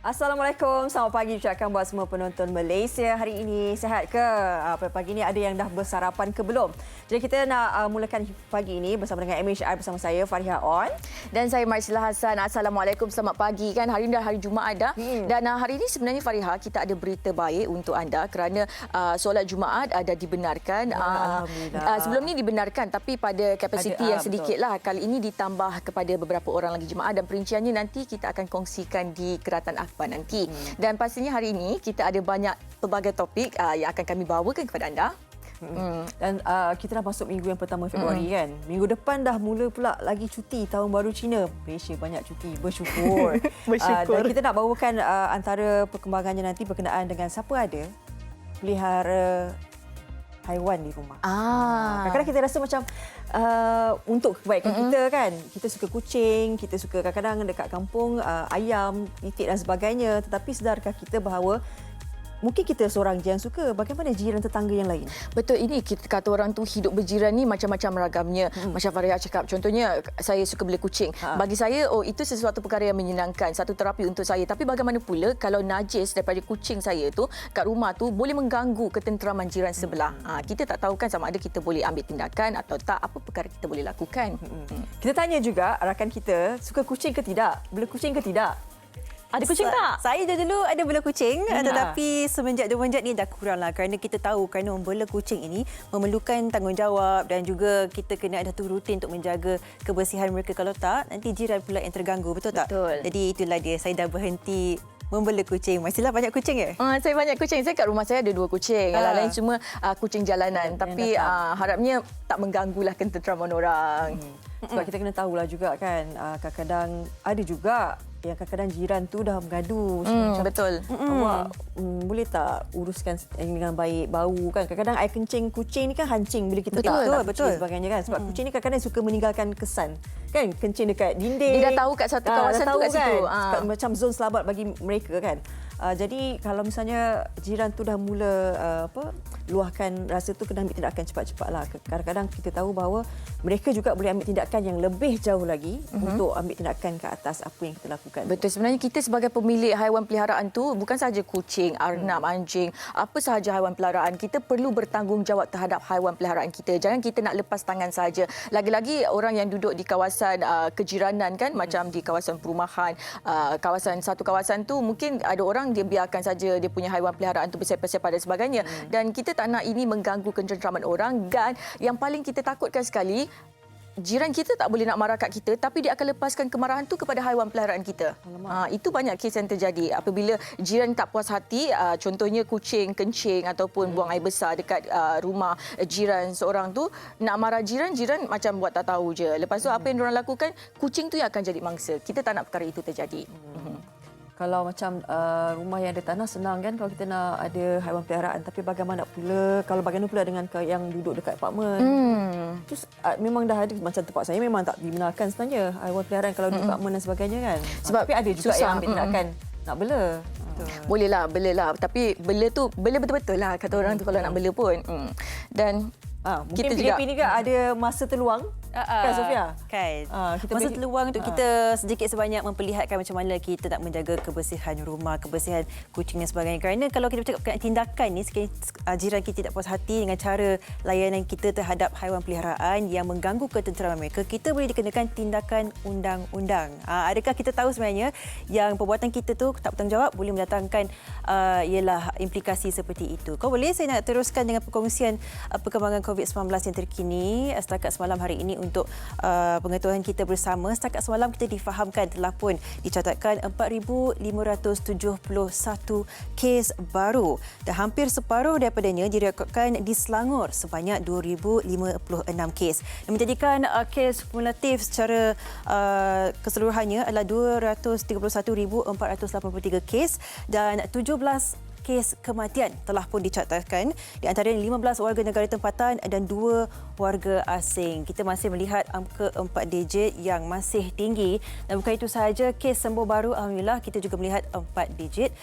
Assalamualaikum, selamat pagi ucapkan buat semua penonton Malaysia. Hari ini sihat ke? Pagi ini ada yang dah bersarapan ke belum? Jadi kita nak mulakan pagi ini bersama dengan MHR bersama saya Fariha On. Dan saya Marsila Hassan. Assalamualaikum, selamat pagi. Kan hari ini dah hari Jumaat dah. Dan hari ini sebenarnya Fariha, kita ada berita baik untuk anda kerana solat Jumaat ada dibenarkan. Alhamdulillah. Sebelum ni dibenarkan tapi pada kapasiti yang sedikit betul. lah. Kali ini ditambah kepada beberapa orang lagi jemaah dan perinciannya nanti kita akan kongsikan di Keratan Akhbar nanti. Dan pastinya hari ini kita ada banyak pelbagai topik yang akan kami bawakan kepada anda. Dan kita dah masuk minggu yang pertama Februari kan. Minggu depan dah mula pula lagi cuti tahun baru Cina. Malaysia banyak cuti, bersyukur. Bersyukur. Dan kita nak bawakan antara perkembangannya nanti berkenaan dengan siapa ada pelihara haiwan di rumah. Kadang-kadang kita rasa macam untuk kebaikan kita kan. Kita suka kucing, kita suka kadang-kadang dekat kampung ayam, itik dan sebagainya. Tetapi sedarkah kita bahawa mungkin kita seorang je yang suka, bagaimana jiran tetangga yang lain? Betul, ini kita kata orang tu hidup berjiran ni macam-macam ragamnya. Macam Fariha cakap, contohnya saya suka beli kucing. Bagi saya, itu sesuatu perkara yang menyenangkan, satu terapi untuk saya. Tapi bagaimana pula kalau najis daripada kucing saya tu kat rumah tu boleh mengganggu ketenteraman jiran sebelah. Kita tak tahu kan sama ada kita boleh ambil tindakan atau tak, apa perkara kita boleh lakukan. Kita tanya juga rakan kita, suka kucing ke tidak? Bela kucing ke tidak? Ada kucing tak? Saya dulu ada bela kucing, tetapi semenjak 2 bulan ni dah kurang lah kerana kita tahu kerana membela kucing ini memerlukan tanggungjawab dan juga kita kena ada rutin untuk menjaga kebersihan mereka. Kalau tak, nanti jiran pula yang terganggu, betul tak? Betul. Jadi itulah dia, saya dah berhenti membela kucing. Masihlah banyak kucing ke? Saya banyak kucing. Saya kat rumah saya ada 2 kucing. Yang lain cuma kucing jalanan. Tapi harapnya tak mengganggulah ketenteraman orang. Sebab kita kena tahulah juga kan, kadang-kadang ada juga yang kadang-kadang jiran tu dah mengadu. Macam, Betul. Awak boleh tak uruskan dengan baik, bau kan. Kadang-kadang air kencing kucing ni kan hancing bila kita Betul, tak betul. cuci sebagainya kan. Sebab kucing ni kadang-kadang suka meninggalkan kesan. Kan kencing dekat dinding. Dia dah tahu kat satu kawasan dah tu tahu kat situ. Kan? Macam zon selamat bagi mereka kan. Jadi kalau misalnya jiran tu dah mula luahkan rasa tu, kena ambil tindakan cepat-cepatlah. Kadang-kadang kita tahu bahawa mereka juga boleh ambil tindakan yang lebih jauh lagi untuk ambil tindakan ke atas apa yang kita lakukan. Betul. Sebenarnya kita sebagai pemilik haiwan peliharaan tu bukan sahaja kucing, arnab, anjing, apa sahaja haiwan peliharaan, kita perlu bertanggungjawab terhadap haiwan peliharaan kita. Jangan kita nak lepas tangan saja. Lagi-lagi orang yang duduk di kawasan kejiranan kan, macam di kawasan perumahan, satu kawasan tu mungkin ada orang dia biarkan saja dia punya haiwan peliharaan tu bersepah-sepah dan sebagainya. Dan kita tak nak ini mengganggu ketenteraman orang, dan yang paling kita takutkan sekali, jiran kita tak boleh nak marah kat kita tapi dia akan lepaskan kemarahan tu kepada haiwan peliharaan kita. Itu banyak kes yang terjadi apabila jiran tak puas hati, contohnya kucing kencing ataupun buang air besar dekat rumah jiran seorang tu, nak marah jiran macam buat tak tahu je. Lepas tu apa yang diorang lakukan, kucing tu yang akan jadi mangsa. Kita tak nak perkara itu terjadi. Kalau macam rumah yang ada tanah senang kan kalau kita nak ada haiwan peliharaan, tapi bagaimana pula dengan yang duduk dekat apartmen? Terus memang dah ada macam tempat saya memang tak dibenarkan sebenarnya haiwan peliharaan kalau duduk apartmen dan sebagainya kan. Sebab tapi ada juga susah. yang ambil tindakan nak bela. Bolehlah, belalah. Tapi bela tu bela betul-betul lah kata orang tu kalau nak bela pun. Dan Mungkin kita PKP juga ni kan ada masa terluang. Kan Sofia? Kan. Kita Masa beri- terluang untuk kita sedikit sebanyak memperlihatkan macam mana kita nak menjaga kebersihan rumah, kebersihan kucing dan sebagainya. Kerana kalau kita bercakap berkenaan tindakan ni, sekiranya jiran kita tidak puas hati dengan cara layanan kita terhadap haiwan peliharaan yang mengganggu ketenteraman mereka, kita boleh dikenakan tindakan undang-undang. Adakah kita tahu sebenarnya yang perbuatan kita tu tak bertanggungjawab boleh mendatangkan ialah implikasi seperti itu. Kau boleh saya nak teruskan dengan perkongsian perkembangan COVID-19 yang terkini setakat semalam hari ini untuk pengetahuan kita bersama. Setakat semalam kita difahamkan telah pun dicatatkan 4,571 kes baru dan hampir separuh daripadanya direkodkan di Selangor sebanyak 2,056 kes. Yang menjadikan kes kumulatif secara keseluruhannya adalah 231,483 kes dan 17 kes kematian telah pun dicatatkan. Di antaranya 15 warga negara tempatan dan 2 warga asing. Kita masih melihat angka 4 digit yang masih tinggi. Dan bukan itu sahaja, kes sembuh baru alhamdulillah kita juga melihat 4 digit.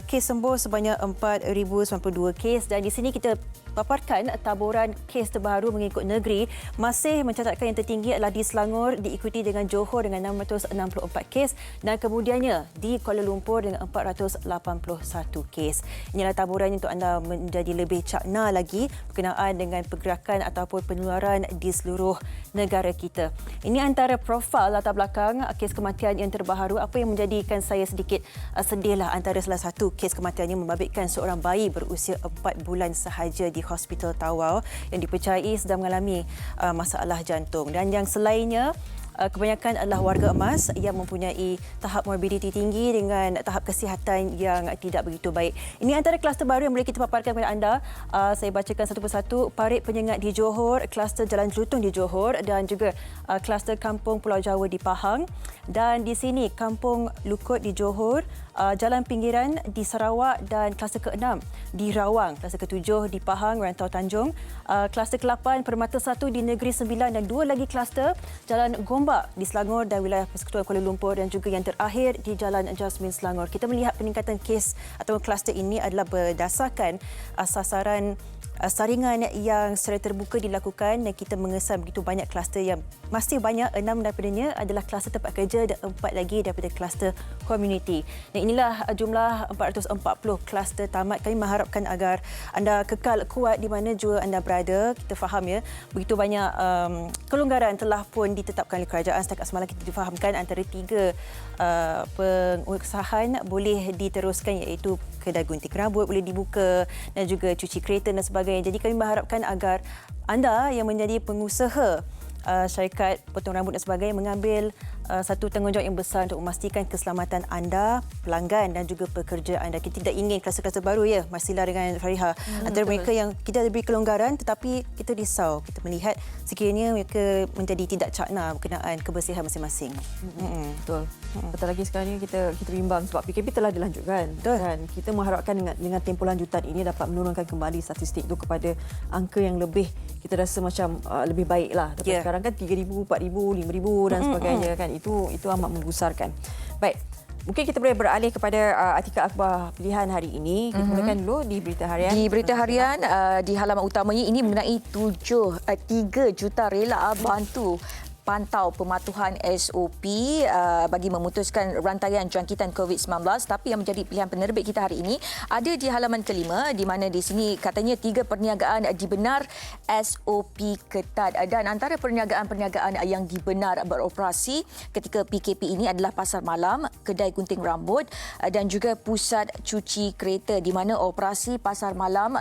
Kes sembuh sebanyak 4,092 kes dan di sini kita paparkan taburan kes terbaru mengikut negeri. Masih mencatatkan yang tertinggi adalah di Selangor diikuti dengan Johor dengan 664 kes dan kemudiannya di Kuala Lumpur dengan 481 kes. Inilah taburan untuk anda menjadi lebih cakna lagi berkenaan dengan pergerakan ataupun penularan di seluruh negara kita. Ini antara profil latar belakang kes kematian yang terbaru. Apa yang menjadikan saya sedikit sedihlah antara salah satu kes kematian yang membabitkan seorang bayi berusia 4 bulan sahaja di Hospital Tawau yang dipercayai sedang mengalami masalah jantung. Dan yang selainnya, kebanyakan adalah warga emas yang mempunyai tahap morbiditi tinggi dengan tahap kesihatan yang tidak begitu baik. Ini antara kluster baru yang boleh kita paparkan kepada anda. Saya bacakan satu persatu. Parit Penyengat di Johor, kluster Jalan Jelutong di Johor dan juga kluster Kampung Pulau Jawa di Pahang. Dan di sini Kampung Lukut di Johor, Jalan Pinggiran di Sarawak dan kluster ke-6 di Rawang, kluster ke-7 di Pahang, Rantau Tanjung, kluster ke-8 Permata 1 di Negeri Sembilan dan 2 lagi kluster Jalan Gombak di Selangor dan wilayah Persekutuan Kuala Lumpur dan juga yang terakhir di Jalan Jasmine Selangor. Kita melihat peningkatan kes atau kluster ini adalah berdasarkan sasaran saringan yang secara terbuka dilakukan dan kita mengesan begitu banyak kluster yang masih banyak. 6 daripadanya adalah kluster tempat kerja dan 4 lagi daripada kluster community. Dan inilah jumlah 440 kluster tamat. Kami mengharapkan agar anda kekal kuat di mana jua anda berada. Kita faham ya, begitu banyak kelonggaran telah pun ditetapkan oleh kerajaan. Setakat semalam kita difahamkan antara 3 pengusahaan boleh diteruskan iaitu kedai gunting rambut boleh dibuka dan juga cuci kereta dan sebagainya. Jadi kami mengharapkan agar anda yang menjadi pengusaha syarikat potong rambut dan sebagainya mengambil satu tanggungjawab yang besar untuk memastikan keselamatan anda, pelanggan dan juga pekerja anda. Kita tidak ingin kluster-kluster baru ya, masihlah dengan Fariha. Antara mereka yang kita beri kelonggaran tetapi kita risau, kita melihat sekiranya mereka menjadi tidak cakna berkenaan kebersihan masing-masing. Betul. Betul lagi sekarang ni kita bimbang sebab PKP telah dilanjutkan. Dan kita mengharapkan dengan tempoh lanjutan ini dapat menurunkan kembali statistik itu kepada angka yang lebih kita rasa macam lebih baiklah. Tapi sekarang kan 3,000, 4,000, 5,000 dan sebagainya kan. Itu amat menggusarkan. Baik. Mungkin kita boleh beralih kepada artikel akhbar pilihan hari ini. Kita mulakan dulu di Berita Harian. Di Berita Harian, di halaman utamanya ini mengenai 3 juta rela bantu pantau pematuhan SOP bagi memutuskan rantaian jangkitan COVID-19. Tapi yang menjadi pilihan penerbit kita hari ini ada di halaman kelima di mana di sini katanya 3 perniagaan dibenar SOP ketat. Dan antara perniagaan-perniagaan yang dibenar beroperasi ketika PKP ini adalah pasar malam, kedai gunting rambut dan juga pusat cuci kereta di mana operasi pasar malam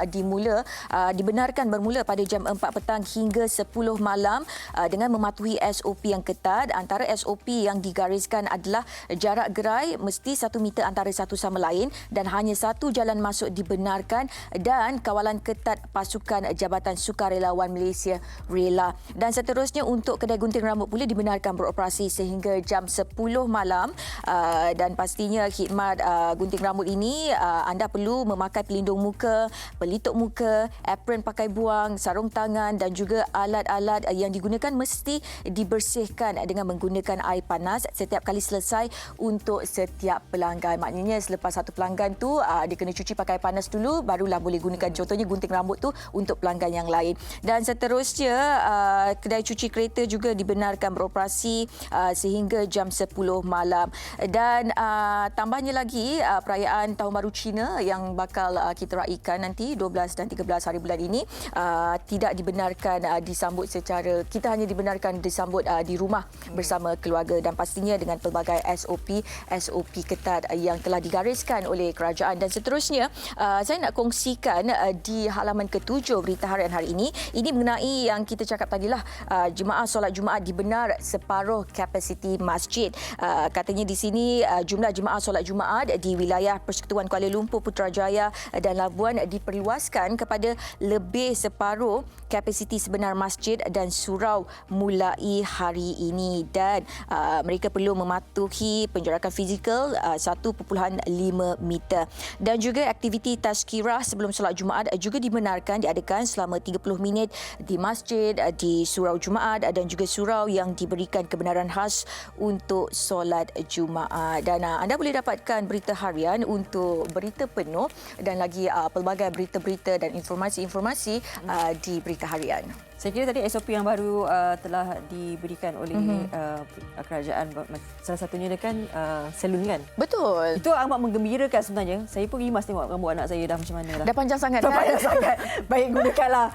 dibenarkan bermula pada jam 4 petang hingga 10 malam dengan mematuhi SOP yang ketat. Antara SOP yang digariskan adalah jarak gerai mesti 1 meter antara satu sama lain dan hanya satu jalan masuk dibenarkan dan kawalan ketat pasukan Jabatan Sukarelawan Malaysia Rela. Dan seterusnya untuk kedai gunting rambut pula dibenarkan beroperasi sehingga jam 10 malam dan pastinya khidmat gunting rambut ini anda perlu memakai pelindung muka, pelitup muka, apron pakai buang, sarung tangan dan juga alat-alat yang digunakan mesti dibersihkan dengan menggunakan air panas setiap kali selesai untuk setiap pelanggan. Maknanya selepas satu pelanggan tu dia kena cuci pakai panas dulu barulah boleh gunakan contohnya gunting rambut tu untuk pelanggan yang lain. Dan seterusnya kedai cuci kereta juga dibenarkan beroperasi sehingga jam 10 malam. Dan tambahnya lagi perayaan Tahun Baru Cina yang bakal kita raikan nanti 12 dan 13 hari bulan ini tidak dibenarkan disambut secara kita hanya dibenarkan disambut di rumah bersama keluarga dan pastinya dengan pelbagai SOP ketat yang telah digariskan oleh kerajaan. Dan seterusnya saya nak kongsikan di halaman ke-7 Berita Harian hari ini mengenai yang kita cakap tadilah jemaah solat Jumaat dibenar separuh kapasiti masjid. Katanya di sini jumlah jemaah solat Jumaat di wilayah Persekutuan Kuala Lumpur, Putrajaya dan Labuan diperluaskan kepada lebih separuh kapasiti sebenar masjid dan surau mulai pagi hari ini dan mereka perlu mematuhi penjarakan fizikal 1.5 meter. Dan juga aktiviti tazkirah sebelum solat Jumaat juga dibenarkan diadakan selama 30 minit di masjid, di surau Jumaat dan juga surau yang diberikan kebenaran khas untuk solat Jumaat. Dan anda boleh dapatkan berita harian untuk berita penuh dan lagi pelbagai berita-berita dan informasi-informasi di berita harian. Saya kira tadi SOP yang baru telah diberikan oleh kerajaan. Salah satunya dia kan salon kan? Betul. Itu amat menggembirakan sebenarnya. Saya pun rimas tengok rambut anak saya dah macam mana dah. Dah panjang sangat Dah kan? panjang sangat. Baik, gunakanlah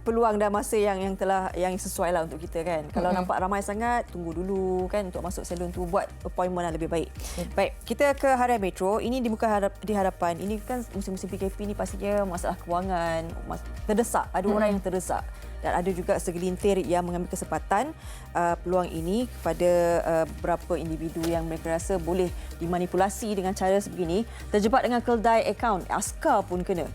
peluang dan masa yang sesuai lah untuk kita kan. Kalau nampak ramai sangat, tunggu dulu kan untuk masuk salon tu, buat appointment yang lebih baik. Baik, kita ke harian Metro. Ini di hadapan. Ini kan musim-musim PKP ni pastinya masalah kewangan, terdesak. Ada orang yang terdesak. Dan ada juga segelintir yang mengambil kesempatan peluang ini kepada beberapa individu yang mereka rasa boleh dimanipulasi dengan cara sebegini, terjebak dengan keldai akaun, askar pun kena.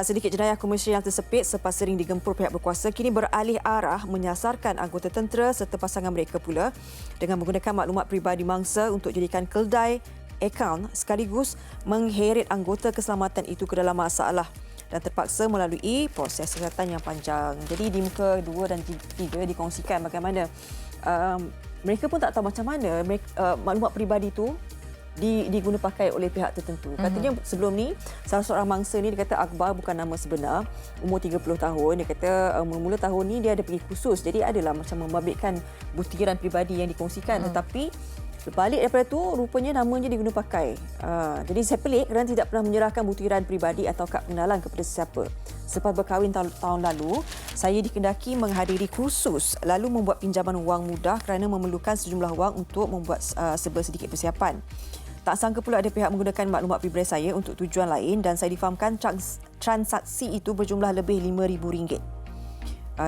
Sedikit jenayah komersial yang tersepit selepas sering digempur pihak berkuasa kini beralih arah menyasarkan anggota tentera serta pasangan mereka pula dengan menggunakan maklumat peribadi mangsa untuk jadikan keldai akaun sekaligus mengheret anggota keselamatan itu ke dalam masalah dan terpaksa melalui proses kesihatan yang panjang. Jadi di muka 2 dan 3 dikongsikan bagaimana mereka pun tak tahu macam mana maklumat peribadi itu diguna pakai oleh pihak tertentu. Katanya sebelum ni salah seorang mangsa ni dia kata Akbar bukan nama sebenar, umur 30 tahun. Dia kata mula-mula tahun ni dia ada pergi kursus. Jadi adalah macam membabitkan butiran peribadi yang dikongsikan tetapi balik daripada tu, rupanya namanya diguna pakai. Jadi saya pelik kerana tidak pernah menyerahkan butiran peribadi atau kad pengenalan kepada sesiapa. Selepas berkahwin tahun lalu, saya dikendaki menghadiri kursus lalu membuat pinjaman wang mudah kerana memerlukan sejumlah wang untuk membuat sedikit persiapan. Tak sangka pula ada pihak menggunakan maklumat peribadi saya untuk tujuan lain dan saya difahamkan transaksi itu berjumlah lebih RM5,000.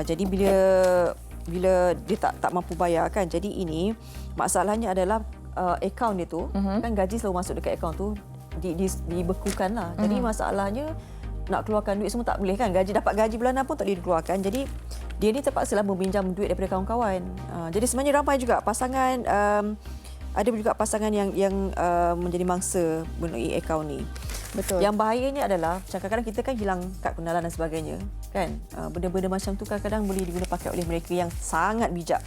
Jadi bila dia tak mampu bayar kan. Jadi ini masalahnya adalah akaun dia tu kan gaji selalu masuk dekat akaun tu dibekukan lah. Jadi masalahnya nak keluarkan duit semua tak boleh kan. Dapat gaji bulanan pun tak boleh dikeluarkan. Jadi dia ni terpaksalah meminjam duit daripada kawan-kawan. Jadi sebenarnya ramai juga pasangan ada juga pasangan yang menjadi mangsa melalui akaun ni. Betul. Yang bahayanya adalah kadang-kadang kita kan hilang kad pengenalan dan sebagainya kan. Benda-benda macam tu kadang-kadang boleh diguna pakai oleh mereka yang sangat bijak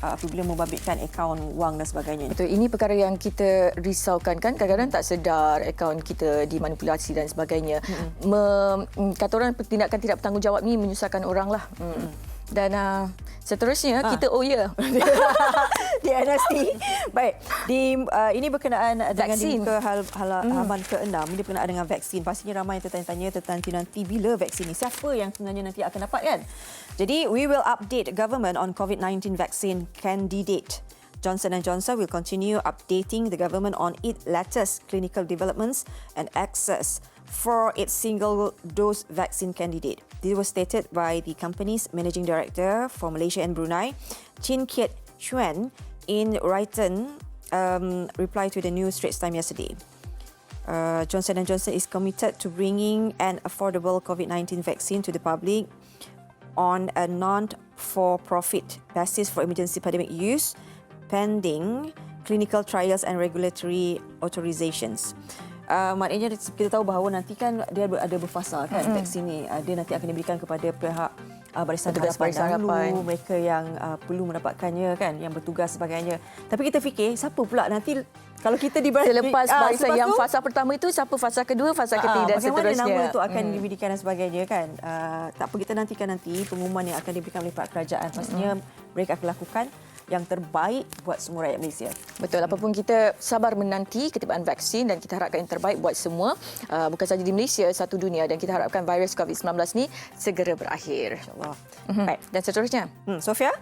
apabila membabitkan akaun wang dan sebagainya. Betul, ini perkara yang kita risaukan kan. Kadang-kadang tak sedar akaun kita dimanipulasi dan sebagainya. Kata orang tindakan tidak bertanggungjawab ni menyusahkan orang lah. Dan seterusnya kita di NST. Baik, ini berkenaan dengan halaman ke-6. Ini berkenaan dengan vaksin. Pastinya ramai yang tertanya-tanya tentang nanti bila vaksin ini. Siapa yang sebenarnya nanti akan dapat kan? Jadi, we will update government on COVID-19 vaccine candidate. Johnson & Johnson will continue updating the government on its latest clinical developments and access for its single-dose vaccine candidate. This was stated by the company's managing director for Malaysia and Brunei, Chin Kiat Chuan, in written reply to the New Straits Times yesterday. Johnson & Johnson is committed to bringing an affordable COVID-19 vaccine to the public on a non-for-profit basis for emergency pandemic use, pending clinical trials and regulatory authorizations. Maknanya kita tahu bahawa nanti kan dia ada berfasa kan vaksin ni. Dia nanti akan diberikan kepada pihak barisan hadapan dahulu, mereka yang perlu mendapatkannya kan, yang bertugas sebagainya. Tapi kita fikir siapa pula nanti kalau kita selepas barisan yang fasa pertama itu, siapa fasa kedua, fasa ketiga dan seterusnya. Bagaimana nama itu akan diberikan dan sebagainya kan. Tak apa, kita nantikan nanti pengumuman yang akan diberikan oleh pihak kerajaan. Pastinya mereka akan lakukan yang terbaik buat semua rakyat Malaysia. Betul, apapun kita sabar menanti ketibaan vaksin dan kita harapkan yang terbaik buat semua. Bukan sahaja di Malaysia, satu dunia, dan kita harapkan virus COVID-19 ni segera berakhir. InsyaAllah. Baik, dan seterusnya. Sofia?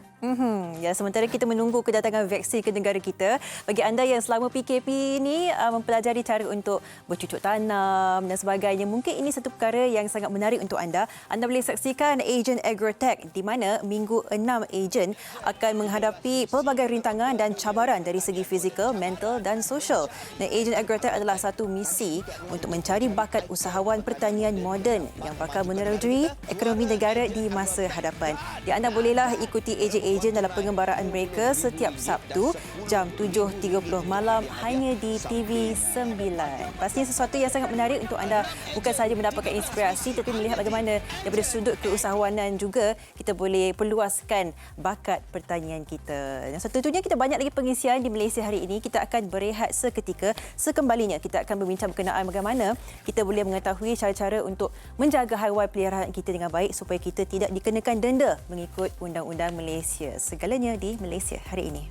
Ya, sementara kita menunggu kedatangan vaksin ke negara kita, bagi anda yang selama PKP ini mempelajari cara untuk bercucuk tanam dan sebagainya, mungkin ini satu perkara yang sangat menarik untuk anda. Anda boleh saksikan Agent Agrotech di mana minggu 6 Agent akan menghadapi pelbagai rintangan dan cabaran dari segi fizikal, mental dan sosial. Dan Agent Agrotech adalah satu misi untuk mencari bakat usahawan pertanian moden yang bakal menerajui ekonomi negara di masa hadapan. Anda bolehlah ikuti AJ ejen dalam pengembaraan mereka setiap Sabtu jam 7.30 malam hanya di TV9. Pastinya sesuatu yang sangat menarik untuk anda bukan sahaja mendapatkan inspirasi tapi melihat bagaimana daripada sudut keusahawanan juga kita boleh peluaskan bakat pertanian kita. Dan tentunya kita banyak lagi pengisian di Malaysia hari ini. Kita akan berehat seketika. Sekembalinya kita akan berbincang berkenaan bagaimana kita boleh mengetahui cara-cara untuk menjaga haiwan peliharaan kita dengan baik supaya kita tidak dikenakan denda mengikut undang-undang Malaysia. Segalanya di Malaysia hari ini.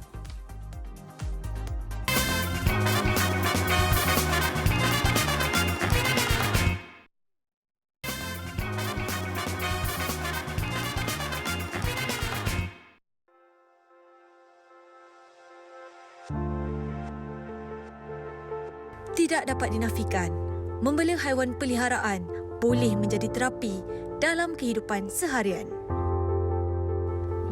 Tidak dapat dinafikan, membela haiwan peliharaan boleh menjadi terapi dalam kehidupan seharian.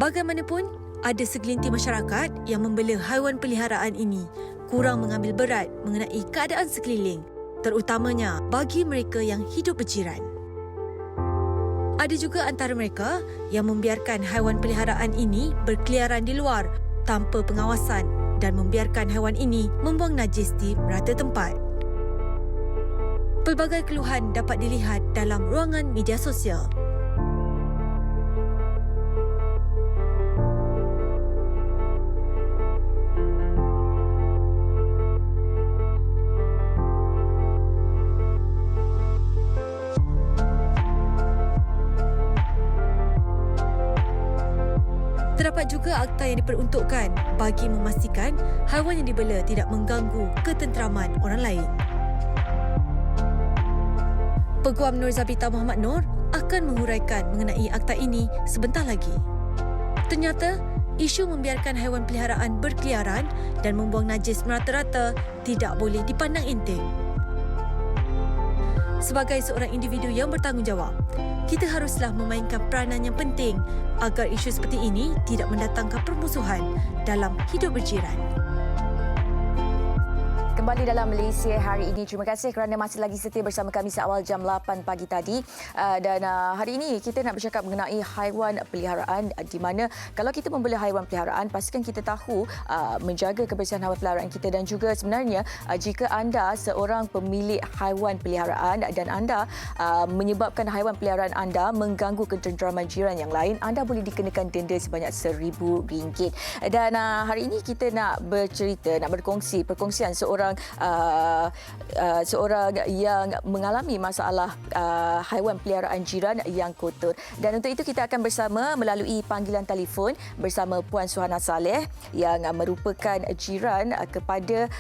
Bagaimanapun, ada segelintir masyarakat yang membela haiwan peliharaan ini kurang mengambil berat mengenai keadaan sekeliling, terutamanya bagi mereka yang hidup berjiran. Ada juga antara mereka yang membiarkan haiwan peliharaan ini berkeliaran di luar tanpa pengawasan dan membiarkan haiwan ini membuang najis di merata tempat. Pelbagai keluhan dapat dilihat dalam ruangan media sosial. Terdapat juga akta yang diperuntukkan bagi memastikan haiwan yang dibela tidak mengganggu ketenteraman orang lain. Peguam Nur Zabita Muhammad Nur akan menguraikan mengenai akta ini sebentar lagi. Ternyata, isu membiarkan haiwan peliharaan berkeliaran dan membuang najis merata-rata tidak boleh dipandang enteng. Sebagai seorang individu yang bertanggungjawab, kita haruslah memainkan peranan yang penting agar isu seperti ini tidak mendatangkan permusuhan dalam hidup berjiran. Kembali dalam Malaysia hari ini. Terima kasih kerana masih lagi setia bersama kami seawal jam 8 pagi tadi. Dan hari ini kita nak bercakap mengenai haiwan peliharaan, di mana kalau kita membela haiwan peliharaan, pastikan kita tahu menjaga kebersihan haiwan peliharaan kita. Dan juga sebenarnya jika anda seorang pemilik haiwan peliharaan dan anda menyebabkan haiwan peliharaan anda mengganggu ketenteraman jiran yang lain, anda boleh dikenakan denda sebanyak RM1,000. Dan hari ini kita nak bercerita, nak perkongsian seorang yang mengalami masalah haiwan peliharaan jiran yang kotor. Dan untuk itu kita akan bersama melalui panggilan telefon bersama Puan Suhana Saleh yang merupakan jiran kepada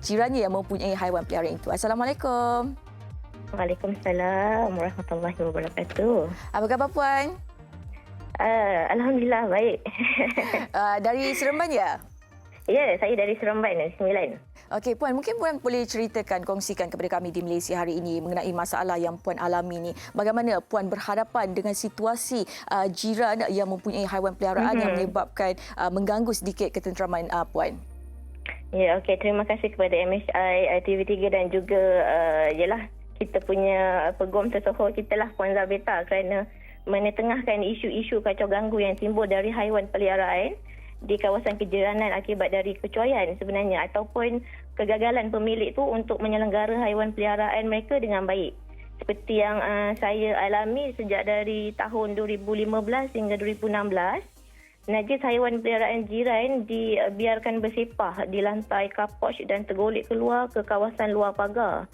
jirannya yang mempunyai haiwan peliharaan itu. Assalamualaikum. Waalaikumsalam warahmatullahi wabarakatuh. Apa khabar Puan? Alhamdulillah baik. Dari Seremban ya? Ya, saya dari Seremban, 9. Okey Puan, mungkin Puan boleh ceritakan, kongsikan kepada kami di Malaysia hari ini mengenai masalah yang Puan alami ni. Bagaimana Puan berhadapan dengan situasi jiran yang mempunyai haiwan peliharaan yang menyebabkan mengganggu sedikit ketenteraman Puan? Ya, okey. Terima kasih kepada MHI TV3 dan juga kita punya peguam tersohor kita lah Puan Zabita kerana menetengahkan isu-isu kacau ganggu yang timbul dari haiwan peliharaan di kawasan kejiranan akibat dari kecuaian sebenarnya ataupun kegagalan pemilik tu untuk menyelenggara haiwan peliharaan mereka dengan baik. Seperti yang saya alami sejak dari tahun 2015 hingga 2016, najis haiwan peliharaan jiran dibiarkan bersepah di lantai kapos dan tergolek keluar ke kawasan luar pagar.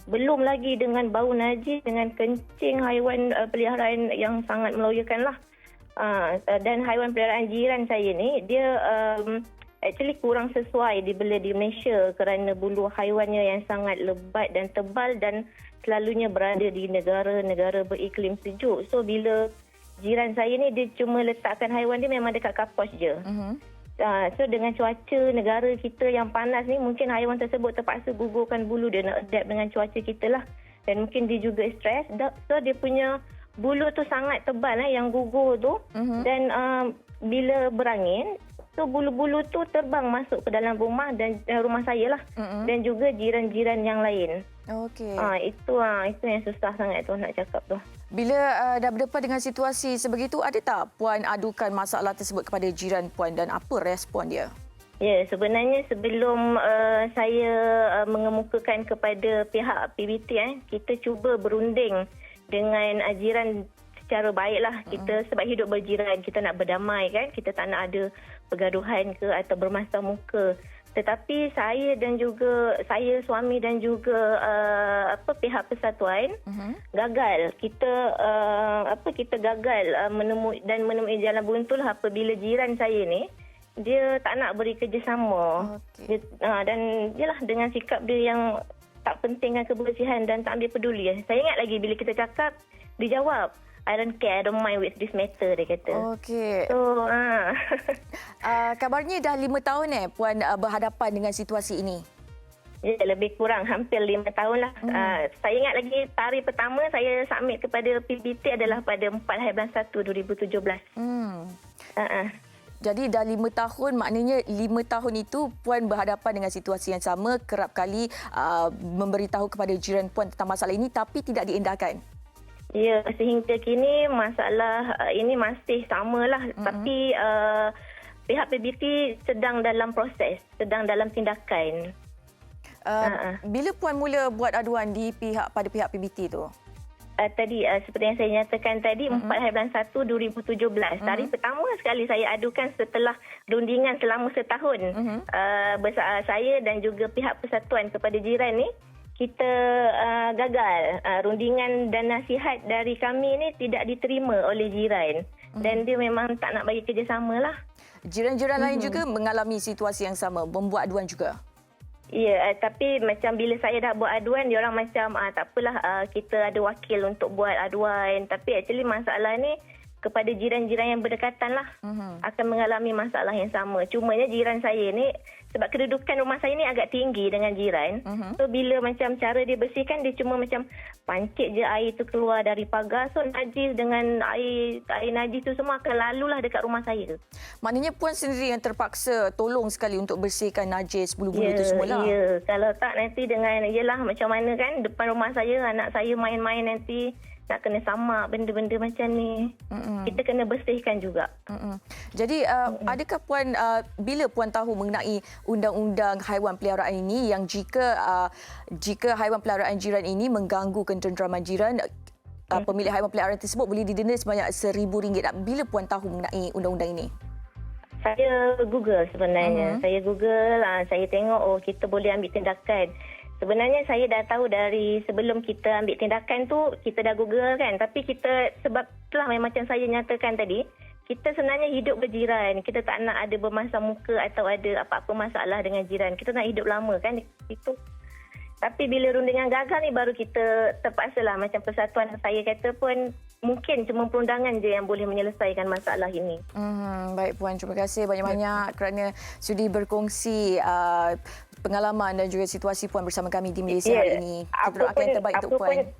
Belum lagi dengan bau najis, dengan kencing haiwan peliharaan yang sangat meloyakan lah. Dan haiwan peliharaan jiran saya ni dia actually kurang sesuai dibela di Malaysia kerana bulu haiwannya yang sangat lebat dan tebal dan selalunya berada di negara-negara beriklim sejuk. So bila jiran saya ni dia cuma letakkan haiwan dia memang dekat kapos je. So dengan cuaca negara kita yang panas ni, mungkin haiwan tersebut terpaksa gugurkan bulu dia nak adapt dengan cuaca kita lah. Dan mungkin dia juga stres. So dia punya bulu tu sangat tebal yang gugur tu. Dan bila berangin, so bulu-bulu tu terbang masuk ke dalam rumah dan rumah saya lah. Dan juga jiran-jiran yang lain. Okey. Itu yang susah sangat tu nak cakap tu. Bila dah berdepan dengan situasi sebegitu, ada tak Puan adukan masalah tersebut kepada jiran Puan dan apa respon dia? Ya, sebenarnya sebelum saya mengemukakan kepada pihak PBT, kita cuba berunding dengan jiran secara baiklah. Kita sebab hidup berjiran, kita nak berdamai kan, kita tak nak ada pergaduhan ke atau bermasam muka. Tetapi saya dan juga suami dan juga pihak persatuan gagal. Kita gagal menemui jalan buntu lah apabila jiran saya ni dia tak nak beri kerjasama. Okey. Dan yalah dengan sikap dia yang tak pentingkan kebersihan dan tak ambil peduli. Saya ingat lagi bila kita cakap, dia jawab, I don't care, I don't mind with this matter, dia kata. Okey. So, Kabarnya dah 5 tahun Puan berhadapan dengan situasi ini. ya, lebih kurang hampir 5 tahun lah. Saya ingat lagi tarikh pertama saya submit kepada PBT adalah pada 4/1/2017. Jadi dah 5 tahun, maknanya 5 tahun itu Puan berhadapan dengan situasi yang sama, kerap kali memberitahu kepada jiran Puan tentang masalah ini tapi tidak diendahkan. Ya, sehingga kini masalah ini masih samalah. Tapi pihak PBT sedang dalam proses, sedang dalam tindakan. Bila Puan mula buat aduan pada pihak PBT tu? Tadi seperti yang saya nyatakan tadi 4/1/2017. Tarikh pertama sekali saya adukan setelah rundingan selama setahun bersama saya dan juga pihak persatuan kepada jiran ni. Kita gagal. Rundingan dan nasihat dari kami ni tidak diterima oleh jiran dan dia memang tak nak bagi kerjasama lah. Jiran-jiran lain juga mengalami situasi yang sama, membuat aduan juga. Ya, tapi macam bila saya dah buat aduan, diorang macam tak apalah, kita ada wakil untuk buat aduan. Tapi actually masalah ni kepada jiran-jiran yang berdekatan lah akan mengalami masalah yang sama. Cumanya jiran saya ni, sebab kedudukan rumah saya ni agak tinggi dengan jiran. So bila macam cara dia bersihkan, dia cuma macam pancit je air tu keluar dari pagar. So najis dengan air najis tu semua akan lalulah dekat rumah saya. Maknanya Puan sendiri yang terpaksa tolong sekali untuk bersihkan najis, bulu-bulu tu semualah. Ya, kalau tak nanti dengan, yelah macam mana kan, depan rumah saya, anak saya main-main nanti nak kena samak benda-benda macam ni. Kita kena bersihkan juga. Jadi adakah Puan, bila Puan tahu mengenai undang-undang haiwan peliharaan ini yang jika haiwan peliharaan jiran ini mengganggu ketenteraman jiran, pemilik haiwan peliharaan tersebut boleh didenda sebanyak RM1,000. Bila Puan tahu mengenai undang-undang ini? Saya Google sebenarnya. Saya Google, saya tengok kita boleh ambil tindakan. Sebenarnya saya dah tahu dari sebelum kita ambil tindakan tu, kita dah Google kan. Tapi kita, sebab itulah macam saya nyatakan tadi, kita sebenarnya hidup berjiran. Kita tak nak ada bermasam muka atau ada apa-apa masalah dengan jiran. Kita nak hidup lama kan. Itu. Tapi bila rundingan gagal ni baru kita terpaksalah, macam persatuan saya kata pun, mungkin cuma perundangan je yang boleh menyelesaikan masalah ini. Baik Puan, terima kasih banyak-banyak kerana sudi berkongsi pengalaman dan juga situasi Puan bersama kami di Malaysia hari ini. Kita doakan yang terbaik untuk Puan.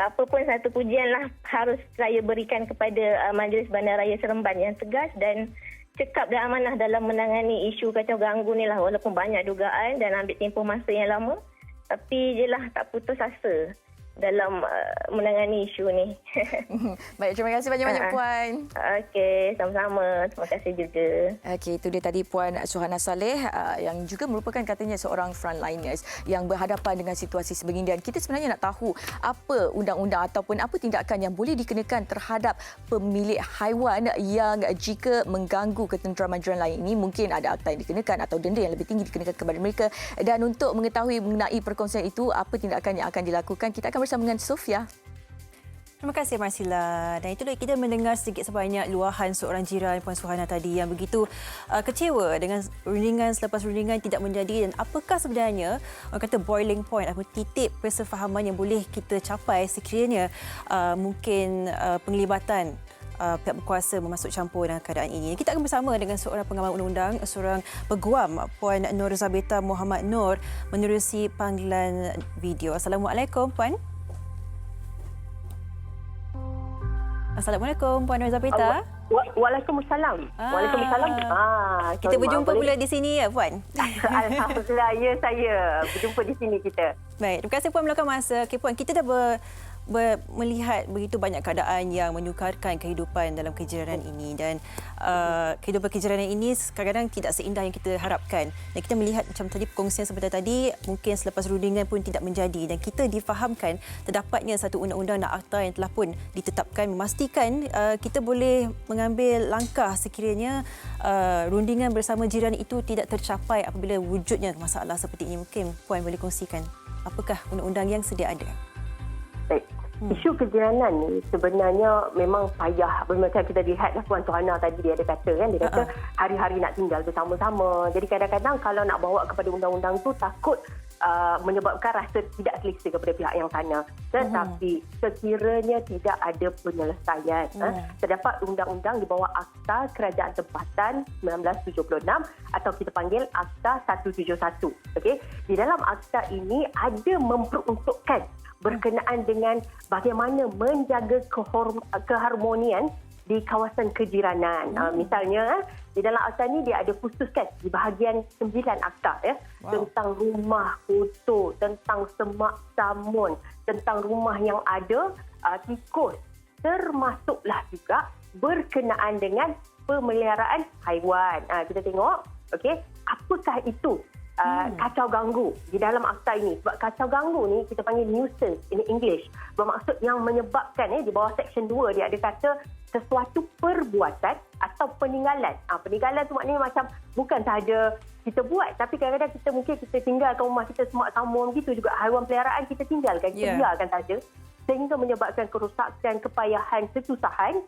Apa pun satu pujian lah harus saya berikan kepada Majlis Bandaraya Seremban yang tegas dan cekap dan amanah dalam menangani isu kacau ganggu ni lah. Walaupun banyak dugaan dan ambil tempoh masa yang lama, tapi jelah tak putus asa dalam menangani isu ni. Baik, terima kasih banyak-banyak Puan. Okey, sama-sama. Terima kasih juga. Okey, itu dia tadi Puan Suhana Saleh yang juga merupakan katanya seorang frontliners yang berhadapan dengan situasi sebegini, dan kita sebenarnya nak tahu apa undang-undang ataupun apa tindakan yang boleh dikenakan terhadap pemilik haiwan yang jika mengganggu ketenteraman jiran lain. Ini mungkin ada akta yang dikenakan atau denda yang lebih tinggi dikenakan kepada mereka. Dan untuk mengetahui mengenai perkongsian itu, apa tindakan yang akan dilakukan, kita akan bersama dengan Sofia. Terima kasih Marsila. Dan itulah kita mendengar sedikit sebanyak luahan seorang jiran Puan Suhana tadi yang begitu kecewa dengan rundingan selepas rundingan tidak menjadi, dan apakah sebenarnya orang kata boiling point, apa titik persefahaman yang boleh kita capai sekiranya mungkin penglibatan pihak berkuasa memasuk campur dalam keadaan ini. Kita akan bersama dengan seorang pengamal undang-undang, seorang peguam, Puan Nur Zabita Muhammad Nur, menerusi panggilan video. Assalamualaikum Puan. Assalamualaikum Puan Nur Zabita. Waalaikumsalam. Waalaikumsalam. Kita berjumpa pula di sini ya Puan. Alhamdulillah, ya, saya berjumpa di sini kita. Baik, terima kasih Puan meluangkan masa. Okay, Puan, kita dah melihat begitu banyak keadaan yang menyukarkan kehidupan dalam kejiranan ini dan kehidupan kejiranan ini kadang-kadang tidak seindah yang kita harapkan. Dan kita melihat macam tadi perkongsian seperti tadi, mungkin selepas rundingan pun tidak menjadi dan kita difahamkan terdapatnya satu undang-undang dan akta yang telah pun ditetapkan memastikan kita boleh mengambil langkah sekiranya rundingan bersama jiran itu tidak tercapai apabila wujudnya masalah seperti ini. Mungkin Puan boleh kongsikan apakah undang-undang yang sedia ada? Baik. Isu kejiranan ni sebenarnya memang payah. Macam kita lihatlah Puan Suhana tadi dia ada kata kan, dia kata hari-hari nak tinggal bersama-sama. Jadi kadang-kadang kalau nak bawa kepada undang-undang tu takut menyebabkan rasa tidak selesa kepada pihak yang sana. Tetapi sekiranya tidak ada penyelesaian, terdapat undang-undang di bawah Akta Kerajaan Tempatan 1976 atau kita panggil Akta 171. Okey, di dalam akta ini ada memperuntukkan berkenaan dengan bagaimana menjaga keharmonian di kawasan kejiranan. Misalnya, di dalam akta ini dia ada khususkan di bahagian 9 akta tentang rumah kotor, tentang semak samun, tentang rumah yang ada tikus, termasuklah juga berkenaan dengan pemeliharaan haiwan. Kita tengok, okey, apakah itu kacau ganggu di dalam akta ini. Sebab kacau ganggu ni kita panggil nuisance in English. Bermaksud yang menyebabkan di bawah section 2 dia ada kata sesuatu perbuatan atau peninggalan. Peninggalan tu maknanya macam bukan sahaja kita buat, tapi kadang-kadang kita tinggalkan rumah kita semak samun gitu juga haiwan peliharaan kita tinggalkan, kita biarkan saja sehingga menyebabkan kerosakan, kepayahan, kesusahan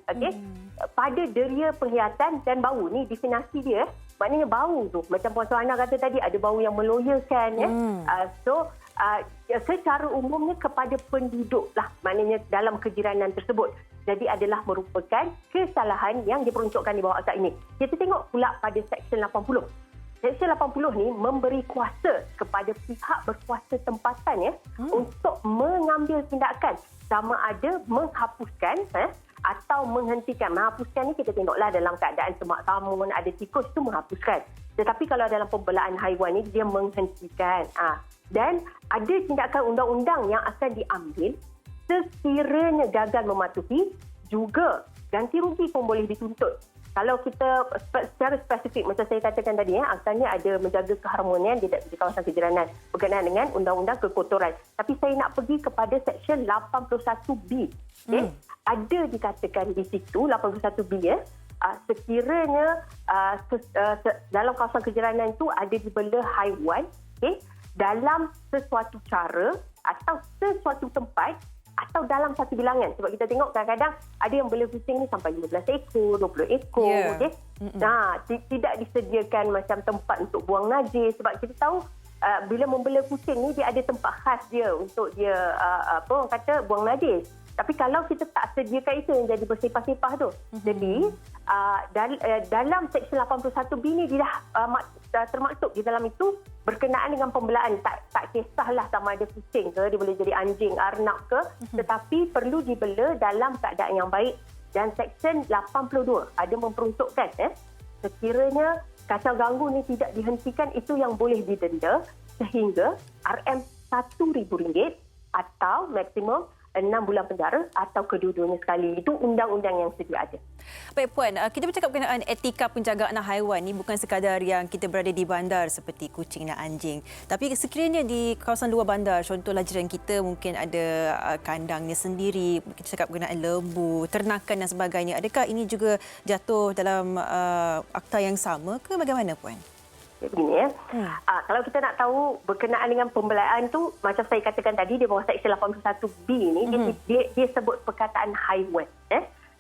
pada deria penglihatan dan bau. Ni definisi dia. Maknanya bau tu macam Puan Suhana kata tadi ada bau yang meloyakan secara umumnya kepada penduduk lah, maknanya dalam kejiranan tersebut. Jadi adalah merupakan kesalahan yang diperuntukkan di bawah akta ini. Kita tengok pula pada Seksyen 80. Seksyen 80 ni memberi kuasa kepada pihak berkuasa tempatan untuk mengambil tindakan sama ada menghapuskan atau menghentikan. Menghapuskan ni kita tengoklah dalam keadaan semak samun, ada tikus tu menghapuskan. Tetapi kalau dalam pembelaan haiwan ni dia menghentikan. Dan ada tindakan undang-undang yang akan diambil sekiranya gagal mematuhi, juga ganti rugi pun boleh dituntut. Kalau kita secara spesifik macam saya katakan tadi, asalnya ada menjaga keharmonian di kawasan kejiranan berkenaan dengan undang-undang kekotoran. Tapi saya nak pergi kepada Seksyen 81B. Ada dikatakan di situ 81B sekiranya dalam kawasan kejiranan itu ada dibela haiwan dalam sesuatu cara atau sesuatu tempat atau dalam satu bilangan. Sebab kita tengok kadang-kadang ada yang bela kucing ni sampai 15 ekor, 20 ekor. Tidak disediakan macam tempat untuk buang najis. Sebab kita tahu bila membela kucing ni dia ada tempat khas dia untuk dia orang kata buang najis. Tapi kalau kita tak sediakan itu yang jadi bersepah-sepah tu. Jadi dalam Seksyen 81B ni dia dah termaktub di dalam itu berkenaan dengan pembelaan. Tak kisahlah sama ada kucing ke, dia boleh jadi anjing, arnab ke, tetapi perlu dibela dalam keadaan yang baik. Dan Seksyen 82 ada memperuntukkan sekiranya kacau ganggu ni tidak dihentikan, itu yang boleh didenda sehingga RM1,000 atau maksimum 6 bulan penjara atau kedua-duanya sekali. Itu undang-undang yang sedia ada. Baik Puan, kita bercakap berkenaan etika penjagaan haiwan ni bukan sekadar yang kita berada di bandar seperti kucing dan anjing. Tapi sekiranya di kawasan luar bandar, contohlah jiran kita mungkin ada kandangnya sendiri, kita cakap berkenaan lembu, ternakan dan sebagainya. Adakah ini juga jatuh dalam akta yang sama ke bagaimana Puan? Begini kalau kita nak tahu berkenaan dengan pembelaan tu, macam saya katakan tadi, di bawah Seksyen 81B ni dia sebut perkataan haiwan.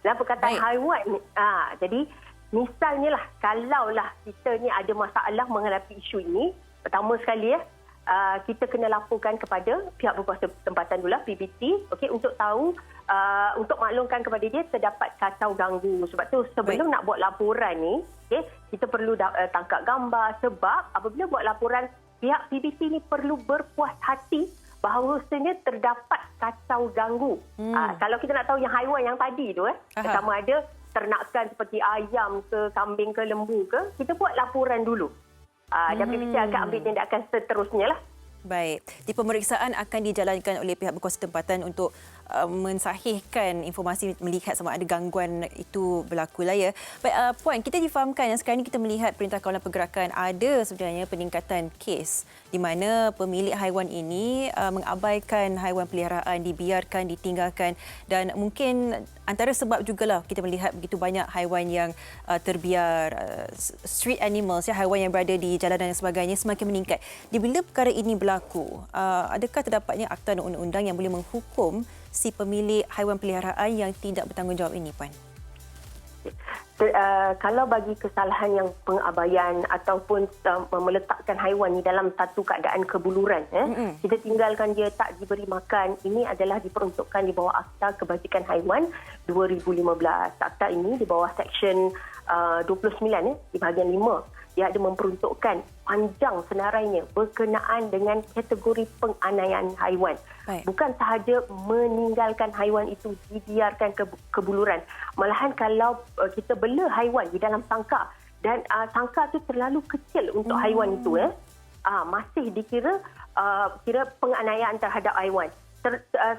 Dalam perkataan haiwan ni, jadi misalnya lah, kalaulah kita ni ada masalah menghadapi isu ini, pertama sekali kita kena laporkan kepada pihak berkuasa tempatan dulu, PBT, untuk tahu, untuk maklumkan kepada dia terdapat kacau ganggu. Sebab tu sebelum nak buat laporan ni, kita perlu tangkap gambar. Sebab apabila buat laporan, pihak PBT ni perlu berpuas hati bahawasanya terdapat kacau ganggu. Kalau kita nak tahu yang haiwan yang tadi tu, sama ada ternakan seperti ayam ke, kambing ke, lembu ke, kita buat laporan dulu. Dan PBT akan ambil tindakan seterusnya lah. Baik. Di pemeriksaan akan dijalankan oleh pihak berkuasa tempatan untuk mensahihkan informasi melihat sama ada gangguan itu berlaku lah ya. Baik, Puan, kita difahamkan yang sekarang ini kita melihat Perintah Kawalan Pergerakan ada sebenarnya peningkatan kes di mana pemilik haiwan ini mengabaikan haiwan peliharaan, dibiarkan, ditinggalkan, dan mungkin antara sebab jugalah kita melihat begitu banyak haiwan yang terbiar, street animals, ya, haiwan yang berada di jalanan dan sebagainya semakin meningkat. Bila perkara ini berlaku, adakah terdapatnya akta dan undang-undang yang boleh menghukum si pemilik haiwan peliharaan yang tidak bertanggungjawab ini, Puan? Kalau bagi kesalahan yang pengabaian ataupun meletakkan haiwan di dalam satu keadaan kebuluran, kita tinggalkan dia tak diberi makan, ini adalah diperuntukkan di bawah Akta Kebajikan Haiwan 2015. Akta ini di bawah Seksyen 29 di bahagian 5. Dia ada memperuntukkan panjang senarainya berkenaan dengan kategori penganiayaan haiwan. Baik. Bukan sahaja meninggalkan haiwan itu dibiarkan ke kebuluran. Malahan kalau kita bela haiwan di dalam sangkar dan sangkar itu terlalu kecil untuk haiwan itu, masih dikira kira penganiayaan terhadap haiwan.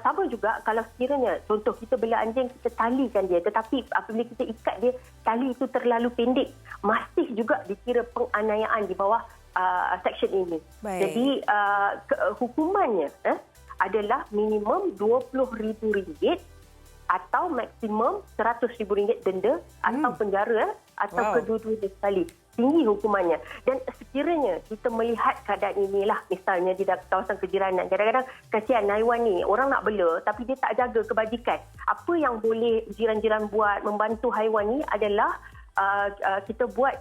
Sama juga kalau sekiranya contoh kita bela anjing, kita talikan dia, tetapi apabila kita ikat dia, tali itu terlalu pendek, masih juga dikira penganiayaan di bawah seksyen ini. Baik. Jadi hukumannya adalah minimum RM20,000 atau maksimum RM100,000 denda atau penjara atau kedua-duanya sekali. Tinggi hukumannya. Dan sekiranya kita melihat keadaan inilah, misalnya di kawasan kejiranan, kadang-kadang kasihan haiwan ni, orang nak bela tapi dia tak jaga kebajikan. Apa yang boleh jiran-jiran buat membantu haiwan ni adalah kita buat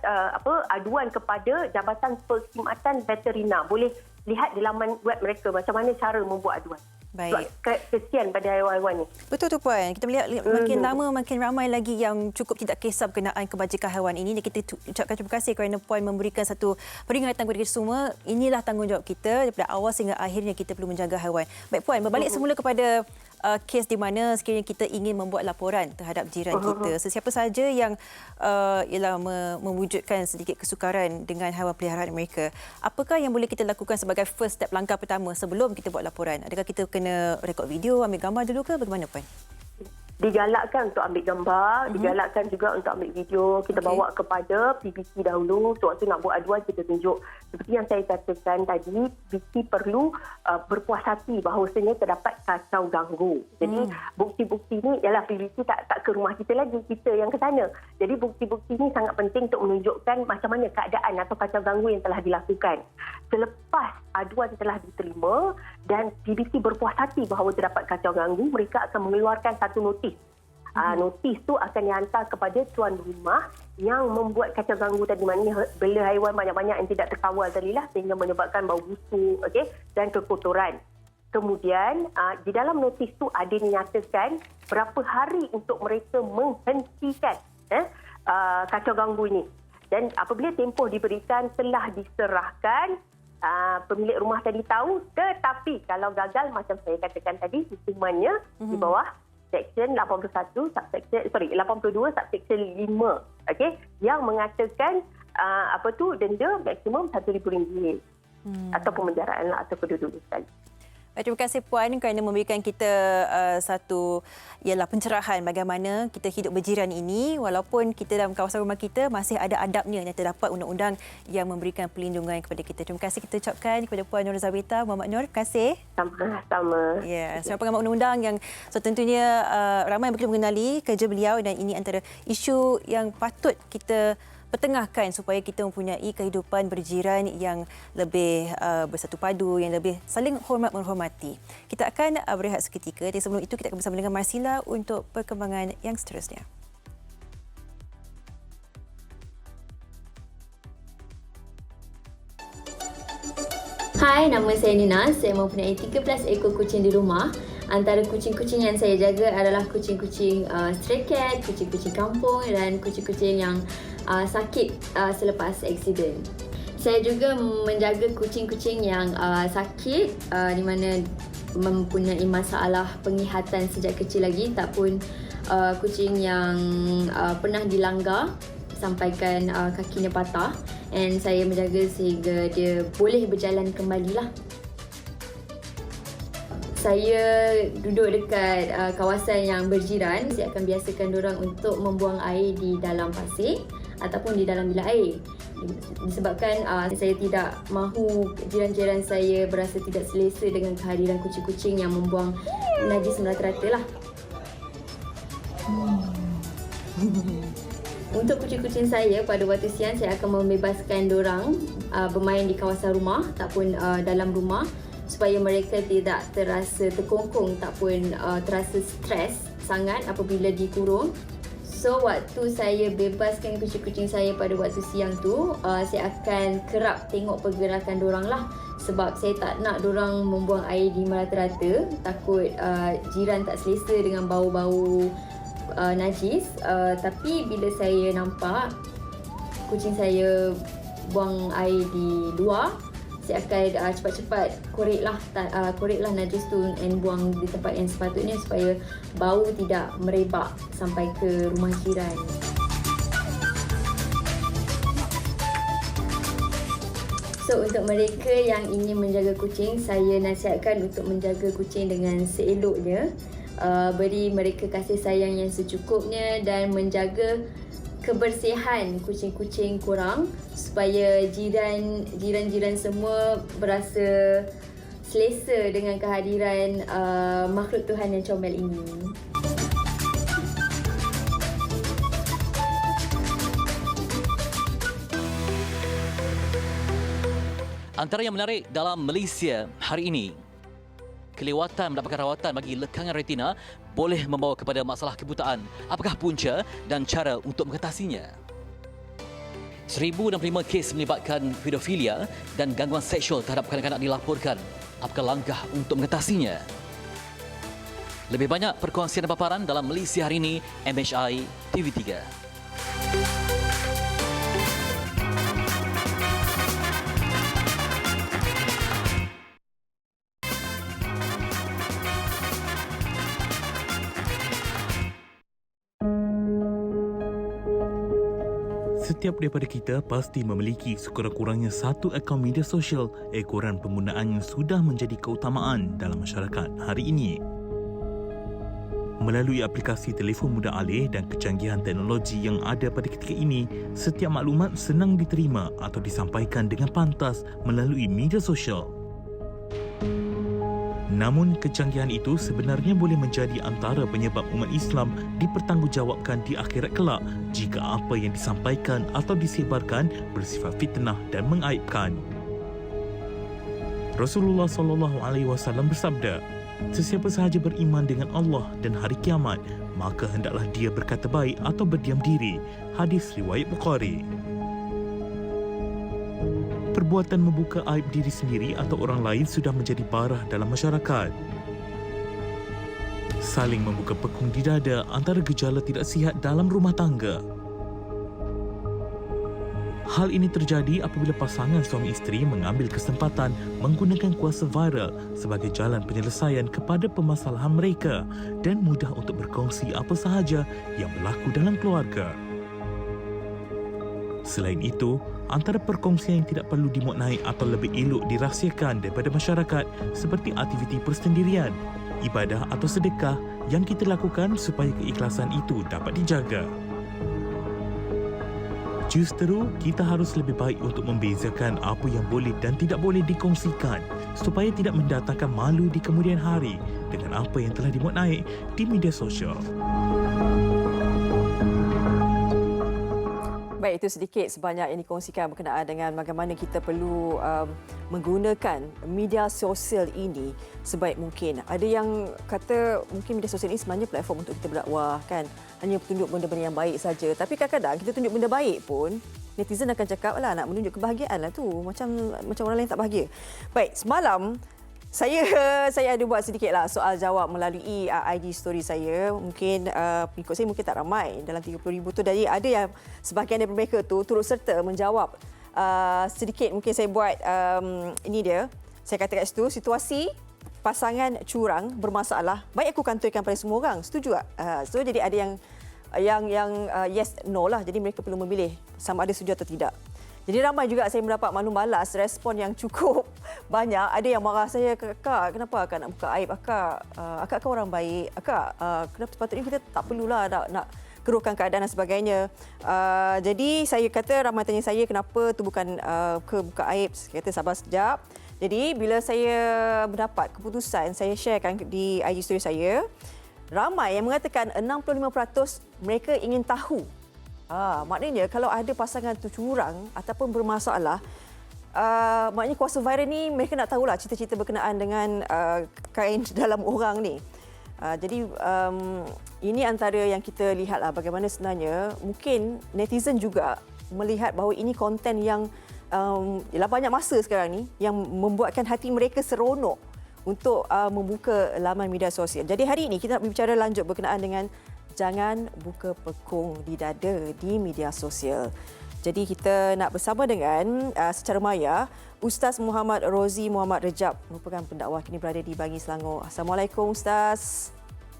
aduan kepada Jabatan Perkhidmatan Veterina. Boleh lihat di laman web mereka macam mana cara membuat aduan. Baik. Kesian pada haiwan-haiwan ni. Betul tu, Puan. Kita melihat makin lama makin ramai lagi yang cukup tidak kisah berkenaan kebajikan haiwan ini. Dan kita ucapkan terima kasih kerana Puan memberikan satu peringatan kepada kita semua. Inilah tanggungjawab kita daripada awal sehingga akhirnya kita perlu menjaga haiwan. Baik, Puan, berbalik semula kepada kes di mana sekiranya kita ingin membuat laporan terhadap jiran kita. Sesiapa saja yang ialah mewujudkan sedikit kesukaran dengan haiwan peliharaan mereka, apakah yang boleh kita lakukan sebagai first step, langkah pertama sebelum kita buat laporan? Adakah kita kena rekod video, ambil gambar dulu ke bagaimana, Puan? Digalakkan untuk ambil gambar, digalakkan juga untuk ambil video. Kita bawa kepada PBC dahulu. Sewaktu nak buat aduan, kita tunjuk. Seperti yang saya katakan tadi, PBC perlu berpuas hati bahawasanya terdapat kacau ganggu. Jadi bukti-bukti ni ialah PBC tak ke rumah kita lagi, kita yang ke sana. Jadi bukti-bukti ni sangat penting untuk menunjukkan macam mana keadaan atau kacau ganggu yang telah dilakukan. Selepas aduan telah diterima dan PBC berpuas hati bahawa terdapat kacau ganggu, mereka akan mengeluarkan satu notis. Notis tu akan dihantar kepada tuan rumah yang membuat kacau ganggu tadi, maknanya bela haiwan banyak-banyak yang tidak terkawal tadi lah, sehingga menyebabkan bau busuk, dan kekotoran. Kemudian di dalam notis tu ada dinyatakan berapa hari untuk mereka menghentikan kacau ganggu ini. Dan apabila tempoh diberikan telah diserahkan, pemilik rumah tadi tahu, tetapi kalau gagal macam saya katakan tadi, hukumannya di bawah Seksyen 82 subseksyen 5, yang mengatakan denda maksimum RM1,000 atau pemenjaraan atau kedua-dua sekali. Terima kasih, Puan, kerana memberikan kita satu pencerahan bagaimana kita hidup berjiran ini walaupun kita dalam kawasan rumah kita masih ada adabnya yang terdapat undang-undang yang memberikan perlindungan kepada kita. Terima kasih kita ucapkan kepada Puan Nur Zawita, Muhammad Nur. Terima kasih. Sama-sama. Ya, seorang pengamat undang-undang yang tentunya ramai yang begitu mengenali kerja beliau, dan ini antara isu yang patut kita pertengahkan supaya kita mempunyai kehidupan berjiran yang lebih bersatu padu, yang lebih saling hormat menghormati. Kita akan berehat seketika, dan sebelum itu kita akan bersama dengan Marsila untuk perkembangan yang seterusnya. Hai, nama saya Nina. Saya mempunyai 13 ekor kucing di rumah. Antara kucing-kucing yang saya jaga adalah kucing-kucing stray cat, kucing-kucing kampung dan kucing-kucing yang sakit selepas aksiden. Saya juga menjaga kucing-kucing yang sakit di mana mempunyai masalah penglihatan sejak kecil lagi, tak pun kucing yang pernah dilanggar sampaikan kakinya patah, dan saya menjaga sehingga dia boleh berjalan kembali lah. saya duduk dekat kawasan yang berjiran, saya akan biasakan diorang untuk membuang air di dalam pasir ataupun di dalam bilik air. Disebabkan saya tidak mahu jiran-jiran saya berasa tidak selesa dengan kehadiran kucing-kucing yang membuang najis merata-rata lah. Untuk kucing-kucing saya, pada waktu siang saya akan membebaskan diorang bermain di kawasan rumah ataupun dalam rumah supaya mereka tidak terasa terkongkong ataupun terasa stres sangat apabila dikurung. So, waktu saya bebaskan kucing-kucing saya pada waktu siang tu, saya akan kerap tengok pergerakan diorang lah. Sebab saya tak nak diorang membuang air di merata-rata. Takut jiran tak selesa dengan bau-bau najis. Tapi bila saya nampak kucing saya buang air di luar, saya akan cepat-cepat koreklah najis tu dan buang di tempat yang sepatutnya supaya bau tidak merebak sampai ke rumah jiran. So, untuk mereka yang ingin menjaga kucing, saya nasihatkan untuk menjaga kucing dengan seeloknya. Beri mereka kasih sayang yang secukupnya dan menjaga kebersihan kucing-kucing korang supaya jiran-jiran semua berasa selesa dengan kehadiran makhluk Tuhan yang comel ini. Antara yang menarik dalam Malaysia hari ini, kelewatan mendapatkan rawatan bagi lekangan retina boleh membawa kepada masalah kebutaan. Apakah punca dan cara untuk mengatasinya? 1065 kes melibatkan pedofilia dan gangguan seksual terhadap kanak-kanak dilaporkan. Apakah langkah untuk mengatasinya? Lebih banyak perkongsian dan paparan dalam Malaysia hari ini, MHI TV3. Setiap daripada kita pasti memiliki sekurang-kurangnya satu akaun media sosial. Ekoran penggunaannya sudah menjadi keutamaan dalam masyarakat hari ini. Melalui aplikasi telefon mudah alih dan kecanggihan teknologi yang ada pada ketika ini, setiap maklumat senang diterima atau disampaikan dengan pantas melalui media sosial. Namun, kecanggihan itu sebenarnya boleh menjadi antara penyebab umat Islam dipertanggungjawabkan di akhirat kelak jika apa yang disampaikan atau disebarkan bersifat fitnah dan mengaibkan. Rasulullah SAW bersabda, "Sesiapa sahaja beriman dengan Allah dan hari kiamat, maka hendaklah dia berkata baik atau berdiam diri." Hadis riwayat Bukhari. Perbuatan membuka aib diri sendiri atau orang lain sudah menjadi parah dalam masyarakat. Saling membuka pekung di dada antara gejala tidak sihat dalam rumah tangga. Hal ini terjadi apabila pasangan suami isteri mengambil kesempatan menggunakan kuasa viral sebagai jalan penyelesaian kepada permasalahan mereka dan mudah untuk berkongsi apa sahaja yang berlaku dalam keluarga. Selain itu, antara perkongsian yang tidak perlu dimuat naik atau lebih elok dirahsiakan daripada masyarakat seperti aktiviti persendirian, ibadah atau sedekah yang kita lakukan supaya keikhlasan itu dapat dijaga. Justru, kita harus lebih baik untuk membezakan apa yang boleh dan tidak boleh dikongsikan supaya tidak mendatangkan malu di kemudian hari dengan apa yang telah dimuat naik di media sosial. Baik, itu sedikit sebanyak yang dikongsikan berkenaan dengan bagaimana kita perlu menggunakan media sosial ini sebaik mungkin. Ada yang kata mungkin media sosial ini sebenarnya platform untuk kita berdakwah, kan? Hanya tunjuk benda-benda yang baik saja. Tapi kadang-kadang kita tunjuk benda baik pun, netizen akan cakap, "Alah, nak menunjuk kebahagiaan lah tu. Macam orang lain tak bahagia." Baik, semalam saya ada buat sedikitlah soal jawab melalui IG story saya. Mungkin pengikut saya mungkin tak ramai dalam 30,000 tu. Jadi ada yang sebahagian daripada mereka tu turut serta menjawab sedikit. Mungkin saya buat ini dia. Saya kata kat situ, situasi pasangan curang bermasalah. Baik aku kantorkan pada semua orang. Setuju tak? So jadi ada yang yes no lah. Jadi mereka perlu memilih sama ada setuju atau tidak. Jadi ramai juga saya mendapat maklum balas, respon yang cukup banyak. Ada yang marah saya, "Kak, kenapa akak nak buka aib akak? Akak kan orang baik. Akak, kenapa sepatutnya kita tak perlulah nak keruhkan keadaan dan sebagainya." Jadi saya kata, ramai tanya saya kenapa tu bukan ke buka aib. Saya kata sabar sekejap. Jadi bila saya mendapat keputusan, saya sharekan di IG story saya, ramai yang mengatakan 65% mereka ingin tahu. Maknanya kalau ada pasangan tu curang ataupun bermasalah, maknanya kuasa viral ni mereka nak tahulah cerita-cerita berkenaan dengan kain dalam orang ni. Jadi ini antara yang kita lihatlah bagaimana sebenarnya mungkin netizen juga melihat bahawa ini konten yang ialah banyak masa sekarang ni yang membuatkan hati mereka seronok untuk membuka laman media sosial. Jadi hari ini kita nak berbicara lanjut berkenaan dengan jangan buka pekung di dada di media sosial. Jadi kita nak bersama dengan secara maya Ustaz Muhammad Rozi Muhammad Rejab, merupakan pendakwah kini berada di Bangi, Selangor. Assalamualaikum Ustaz.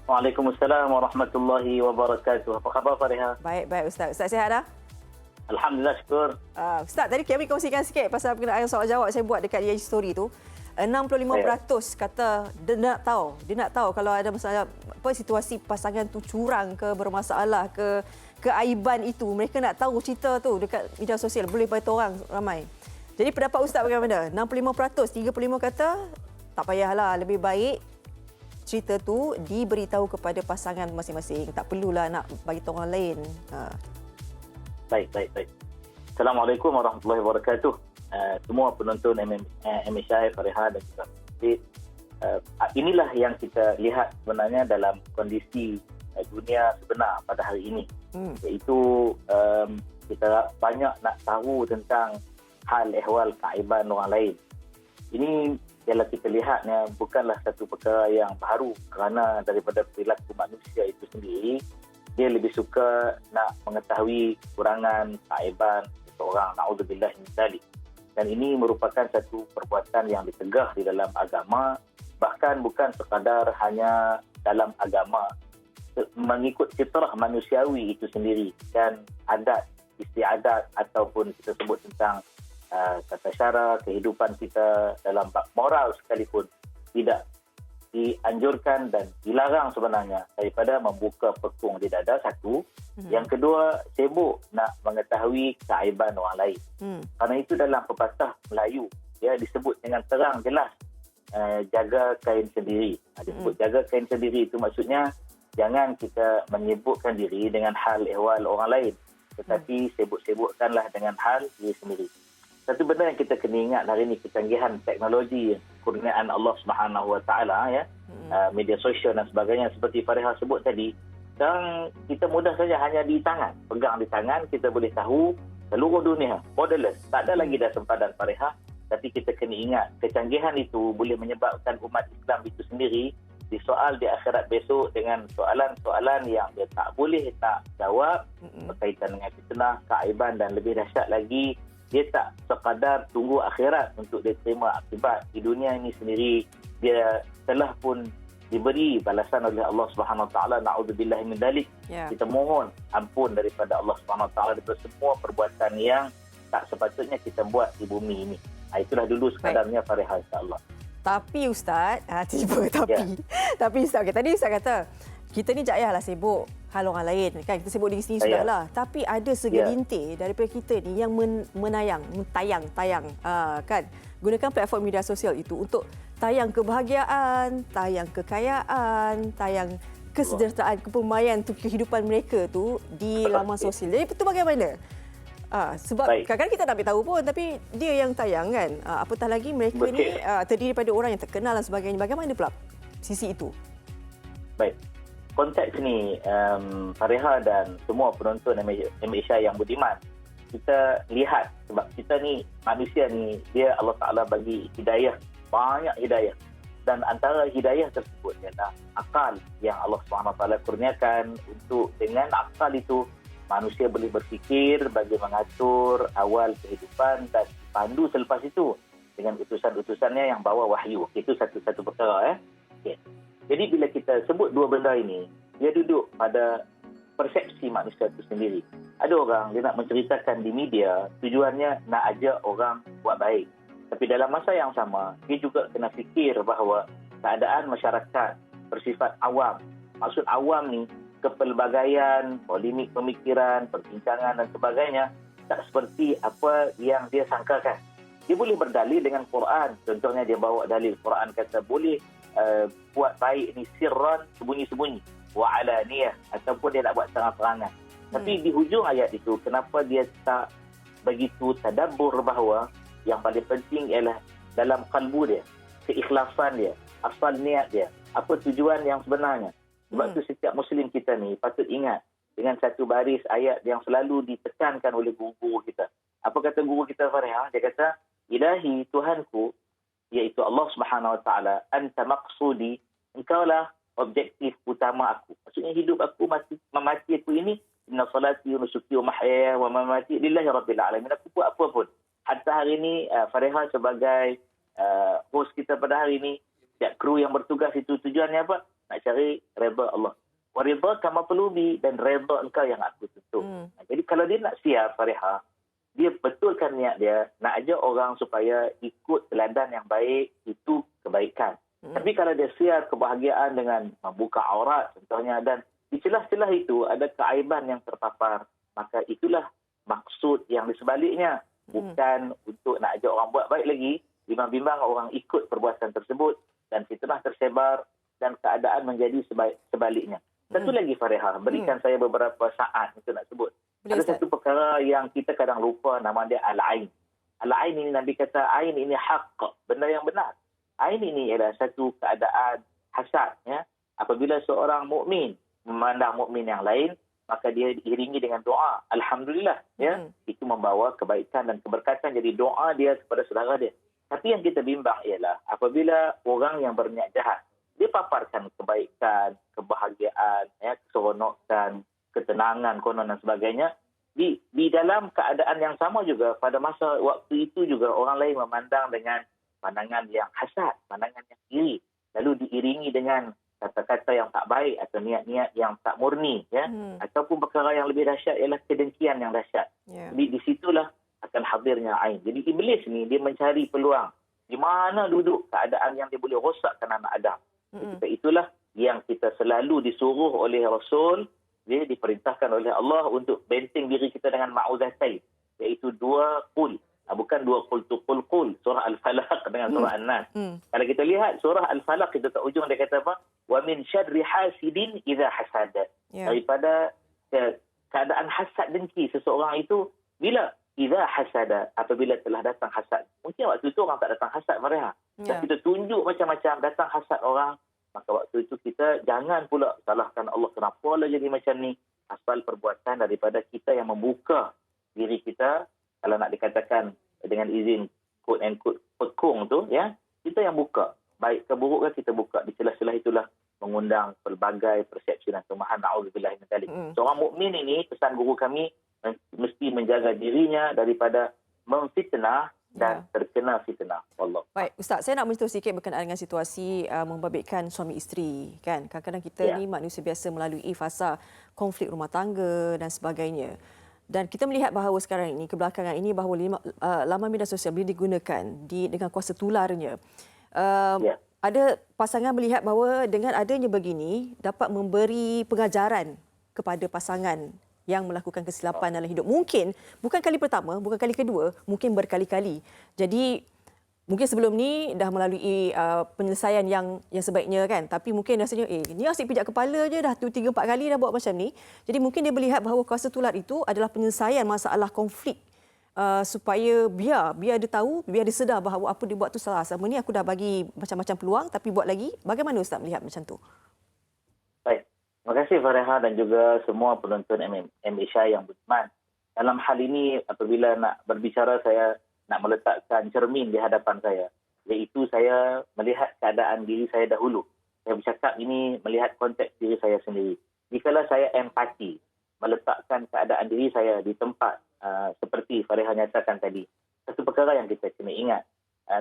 Waalaikumsalam warahmatullahi wabarakatuh. Apa khabar Fariha? Baik Ustaz. Ustaz sihat dah? Alhamdulillah, syukur. Ustaz, tadi kami kongsikan sikit pasal berkenaan soal jawab saya buat dekat IG story tu. 65% kata dia nak tahu kalau ada masalah situasi pasangan tu curang ke bermasalah ke keaiban itu, mereka nak tahu cerita tu dekat media sosial, boleh beritahu orang ramai. Jadi pendapat Ustaz bagaimana? 65%, 35% kata tak payahlah, lebih baik cerita tu diberitahu kepada pasangan masing-masing, tak perlulah nak bagi tahu orang lain. Baik. Assalamualaikum warahmatullahi wabarakatuh. Semua penonton MHI, Fariha dan juga inilah yang kita lihat sebenarnya dalam kondisi dunia sebenar pada hari ini. Iaitu kita banyak nak tahu tentang hal ehwal keaiban orang lain. Ini kalau kita lihatnya bukanlah satu perkara yang baru, kerana daripada perilaku manusia itu sendiri, dia lebih suka nak mengetahui kekurangan, keaiban seseorang. Na'udzubillah min dzalik. Dan ini merupakan satu perbuatan yang ditegah di dalam agama, bahkan bukan sekadar hanya dalam agama, mengikut fitrah manusiawi itu sendiri, dan adat, istiadat ataupun kita sebut tentang tata cara kehidupan kita dalam bab moral sekalipun tidak dianjurkan dan dilarang sebenarnya daripada membuka pekung di dada, satu. Yang kedua, sibuk nak mengetahui keaiban orang lain. Kerana itu dalam pepatah Melayu, dia disebut dengan terang jelas, jaga kain sendiri. Disebut jaga kain sendiri itu maksudnya jangan kita menyibukkan diri dengan hal ehwal orang lain, tetapi sibuk-sibukkanlah dengan hal diri sendiri. Satu benda yang kita kena ingat hari ini, kecanggihan teknologi, kurniaan Allah Subhanahu Wa Taala, ya, media sosial dan sebagainya, seperti Fariha sebut tadi, sekarang kita mudah saja hanya di tangan, pegang di tangan, kita boleh tahu seluruh dunia, borderless, tak ada lagi dah sempadan Fariha. Tapi kita kena ingat, kecanggihan itu boleh menyebabkan umat Islam itu sendiri disoal di akhirat besok dengan soalan-soalan yang dia tak boleh tak jawab berkaitan dengan fitnah, keaiban, dan lebih dahsyat lagi, dia tak sekadar tunggu akhirat untuk dia terima akibat. Di dunia ini sendiri, dia telah pun diberi balasan oleh Allah Subhanahu Wa Taala. Na'udzubillah min dzalik. Kita mohon ampun daripada Allah Subhanahu Wa Taala daripada semua perbuatan yang tak sepatutnya kita buat di bumi ini. Itulah dulu sekadarnya Fariha, insya-Allah. Tapi Ustaz, tapi Ustaz, tadi Ustaz kata kita ni tak payahlah sibuk hal orang lain, kan, kita sibuk diri sendiri sudahlah. Tapi ada segelintir daripada kita ni yang tayang, kan, gunakan platform media sosial itu untuk tayang kebahagiaan, tayang kekayaan, tayang kesejahteraan, kepemaian tu, kehidupan mereka tu di laman sosial. Jadi betul bagaimana? Sebab kadang-kadang kita tak ambil tahu pun, tapi dia yang tayang, kan. Apatah lagi mereka ni terdiri daripada orang yang terkenal dan sebagainya. Bagaimana pula sisi itu? Baik. Konteks ni, Fariha dan semua penonton MHI yang budiman, kita lihat, sebab kita ni, manusia ni, dia Allah Ta'ala bagi hidayah, banyak hidayah. Dan antara hidayah tersebut ialah akal yang Allah SWT kurniakan, untuk dengan akal itu manusia boleh berfikir bagi mengatur awal kehidupan dan pandu selepas itu dengan utusan-utusannya yang bawa wahyu. Itu satu perkara. Okay. Jadi bila kita sebut dua benda ini, dia duduk pada persepsi manusia itu sendiri. Ada orang dia nak menceritakan di media, tujuannya nak ajak orang buat baik. Tapi dalam masa yang sama, dia juga kena fikir bahawa keadaan masyarakat bersifat awam. Maksud awam ni, kepelbagaian, polemik pemikiran, perbincangan dan sebagainya tak seperti apa yang dia sangkakan. Dia boleh berdalil dengan Quran. Contohnya dia bawa dalil Quran kata boleh buat baik ni sirran, sembunyi-sembunyi, wa alaniyah, ataupun dia nak buat terang-terangan. Tapi di hujung ayat itu, kenapa dia tak begitu tadabbur bahawa yang paling penting ialah dalam kalbu dia, keikhlasan dia, asal niat dia, apa tujuan yang sebenarnya. Sebab tu setiap Muslim kita ni patut ingat dengan satu baris ayat yang selalu ditekankan oleh guru-guru kita. Apa kata guru kita Fariha? Dia kata, Ilahi Tuhanku, iaitu Allah Subhanahu Wa Taala, anta maqsudi, engkaulah objektif utama aku. Maksudnya hidup aku, mati aku ini, inna salati wa nusuki wa mahyaya wa mamati lillahi rabbil alamin. Aku buat apa pun. Hatta hari ini Fariha sebagai host kita pada hari ini, setiap kru yang bertugas itu tujuannya apa? Nak cari redha Allah. Wa ridha kama pelubi, dan redha engkau yang aku tuntut. Jadi kalau dia nak siap Fariha, dia betulkan niat dia nak ajak orang supaya ikut teladan yang baik, itu kebaikan. Tapi kalau dia siap kebahagiaan dengan membuka aurat contohnya, dan di celah-celah itu ada keaiban yang terpapar, maka itulah maksud yang di sebaliknya. Bukan untuk nak ajak orang buat baik lagi, bimbang-bimbang orang ikut perbuatan tersebut dan fitnah tersebar dan keadaan menjadi sebaliknya. Satu lagi Fariha, berikan saya beberapa saat untuk nak sebut. Ada satu perkara yang kita kadang lupa, nama dia Al-Ain. Al-Ain ini Nabi kata, Ain ini haqq, benda yang benar. Ain ini ialah satu keadaan hasad. Ya? Apabila seorang mukmin memandang mukmin yang lain, maka dia diiringi dengan doa. Alhamdulillah. Ya? Itu membawa kebaikan dan keberkatan. Jadi doa dia kepada saudara dia. Tapi yang kita bimbang ialah apabila orang yang berniat jahat, dia paparkan kebaikan, kebahagiaan, ya, keseronokan, ketenangan, konon dan sebagainya. Di dalam keadaan yang sama juga, pada masa waktu itu juga orang lain memandang dengan pandangan yang hasad, pandangan yang iri. Lalu diiringi dengan kata-kata yang tak baik atau niat-niat yang tak murni. Ya? Ataupun perkara yang lebih dahsyat ialah kedengkian yang dahsyat. Di situlah akan hadirnya Ain. Jadi Iblis ni dia mencari peluang. Di mana duduk keadaan yang dia boleh rosakkan anak Adam. Ketika itulah yang kita selalu disuruh oleh Rasul, dia diperintahkan oleh Allah untuk benteng diri kita dengan ma'uzatain, iaitu dua qul. Bukan dua qul tu qul, surah Al-Falaq dengan surah An-Nas. Kalau kita lihat surah Al-Falaq, kita tak ujung dia kata apa? Wa min syarri hasidin idza hasada. Daripada keadaan hasad dengki seseorang itu, bila idza hasada, apabila telah datang hasad. Mungkin waktu itu orang tak datang hasad mereka. Dan kita tunjuk macam-macam datang hasad orang, maka waktu itu kita jangan pula salahkan Allah, kenapalah jadi macam ni. Asal perbuatan daripada kita yang membuka diri kita, kalau nak dikatakan dengan izin quote and quote pekung tu, ya, kita yang buka. Baik ke buruk kan kita buka. Di celah-celah itulah mengundang pelbagai persepsi dan kemahan. Na'udzubillah min dzalik. Seorang mukmin ini, pesan guru kami, mesti menjaga dirinya daripada memfitnah dan terkena fitnah. Allah. Baik, Ustaz, saya nak menyentuh sikit berkenaan dengan situasi membabitkan suami isteri. Kan? Kadang-kadang kita ni manusia biasa melalui fasa konflik rumah tangga dan sebagainya. Dan kita melihat bahawa sekarang ini, kebelakangan ini, bahawa laman media sosial boleh digunakan dengan kuasa tularnya. Ada pasangan melihat bahawa dengan adanya begini, dapat memberi pengajaran kepada pasangan yang melakukan kesilapan dalam hidup. Mungkin bukan kali pertama, bukan kali kedua, mungkin berkali-kali. Jadi mungkin sebelum ni dah melalui penyelesaian yang sebaiknya kan, tapi mungkin rasanya ni asyik pijak kepala je dah 3-4 kali dah buat macam ni. Jadi mungkin dia melihat bahawa kuasa tular itu adalah penyelesaian masalah konflik, supaya biar dia tahu, biar dia sedar bahawa apa dia buat tu salah. Selama ni aku dah bagi macam-macam peluang tapi buat lagi. Bagaimana Ustaz melihat macam tu? Baik. Terima kasih Fariha dan juga semua penonton MHA yang beriman. Dalam hal ini apabila nak berbicara, saya nak meletakkan cermin di hadapan saya, iaitu saya melihat keadaan diri saya dahulu. Saya bercakap ini melihat konteks diri saya sendiri. Jikalau saya empati, meletakkan keadaan diri saya di tempat seperti Fariha nyatakan tadi, satu perkara yang kita kena ingat.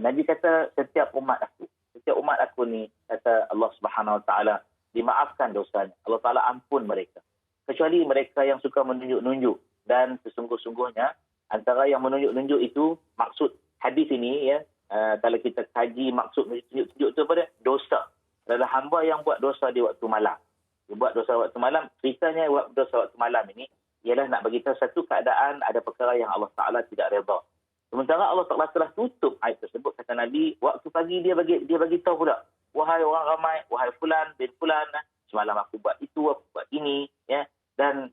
Nabi kata setiap umat aku ni, kata Allah Subhanahu Wa Taala, dimaafkan dosanya. Allah Taala ampun mereka. kecuali mereka yang suka menunjuk-nunjuk. Dan sesungguh-sungguhnya antara yang menunjuk-nunjuk itu maksud hadis ini ya, kalau kita kaji maksud menunjuk-nunjuk itu apa dia? Dosa. Adalah hamba yang buat dosa di waktu malam. Dia buat dosa waktu malam, ceritanya buat dosa waktu malam ini ialah nak bagi tahu satu keadaan ada perkara yang Allah Taala tidak redha. Sementara Allah Taala telah tutup ayat tersebut, kata Nabi, waktu pagi dia bagi tahu pula, wahai orang ramai, wahai fulan bin fulan, semalam aku buat itu, aku buat ini, ya. Dan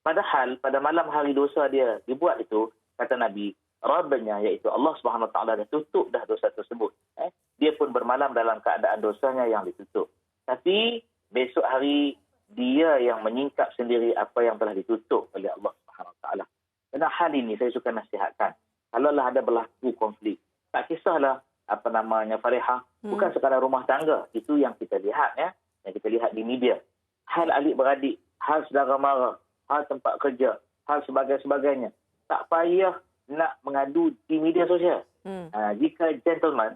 padahal pada malam hari dosa dia dibuat itu, kata Nabi, Rabbnya iaitu Allah Subhanahu Wa Taala dah tutup dah dosa tersebut. Dia pun bermalam dalam keadaan dosanya yang ditutup. Tapi besok hari dia yang menyingkap sendiri apa yang telah ditutup oleh Allah Subhanahu Wa Taala. Karena hal ini saya suka nasihatkan. Kalaulah ada berlaku konflik, tak kisahlah apa namanya Farihah, bukan sekadar rumah tangga, itu yang kita lihat ya, yang kita lihat di media. Hal adik-beradik, hal saudara mara, hal tempat kerja, hal sebagainya. Tak payah nak mengadu di media sosial. Jika gentleman,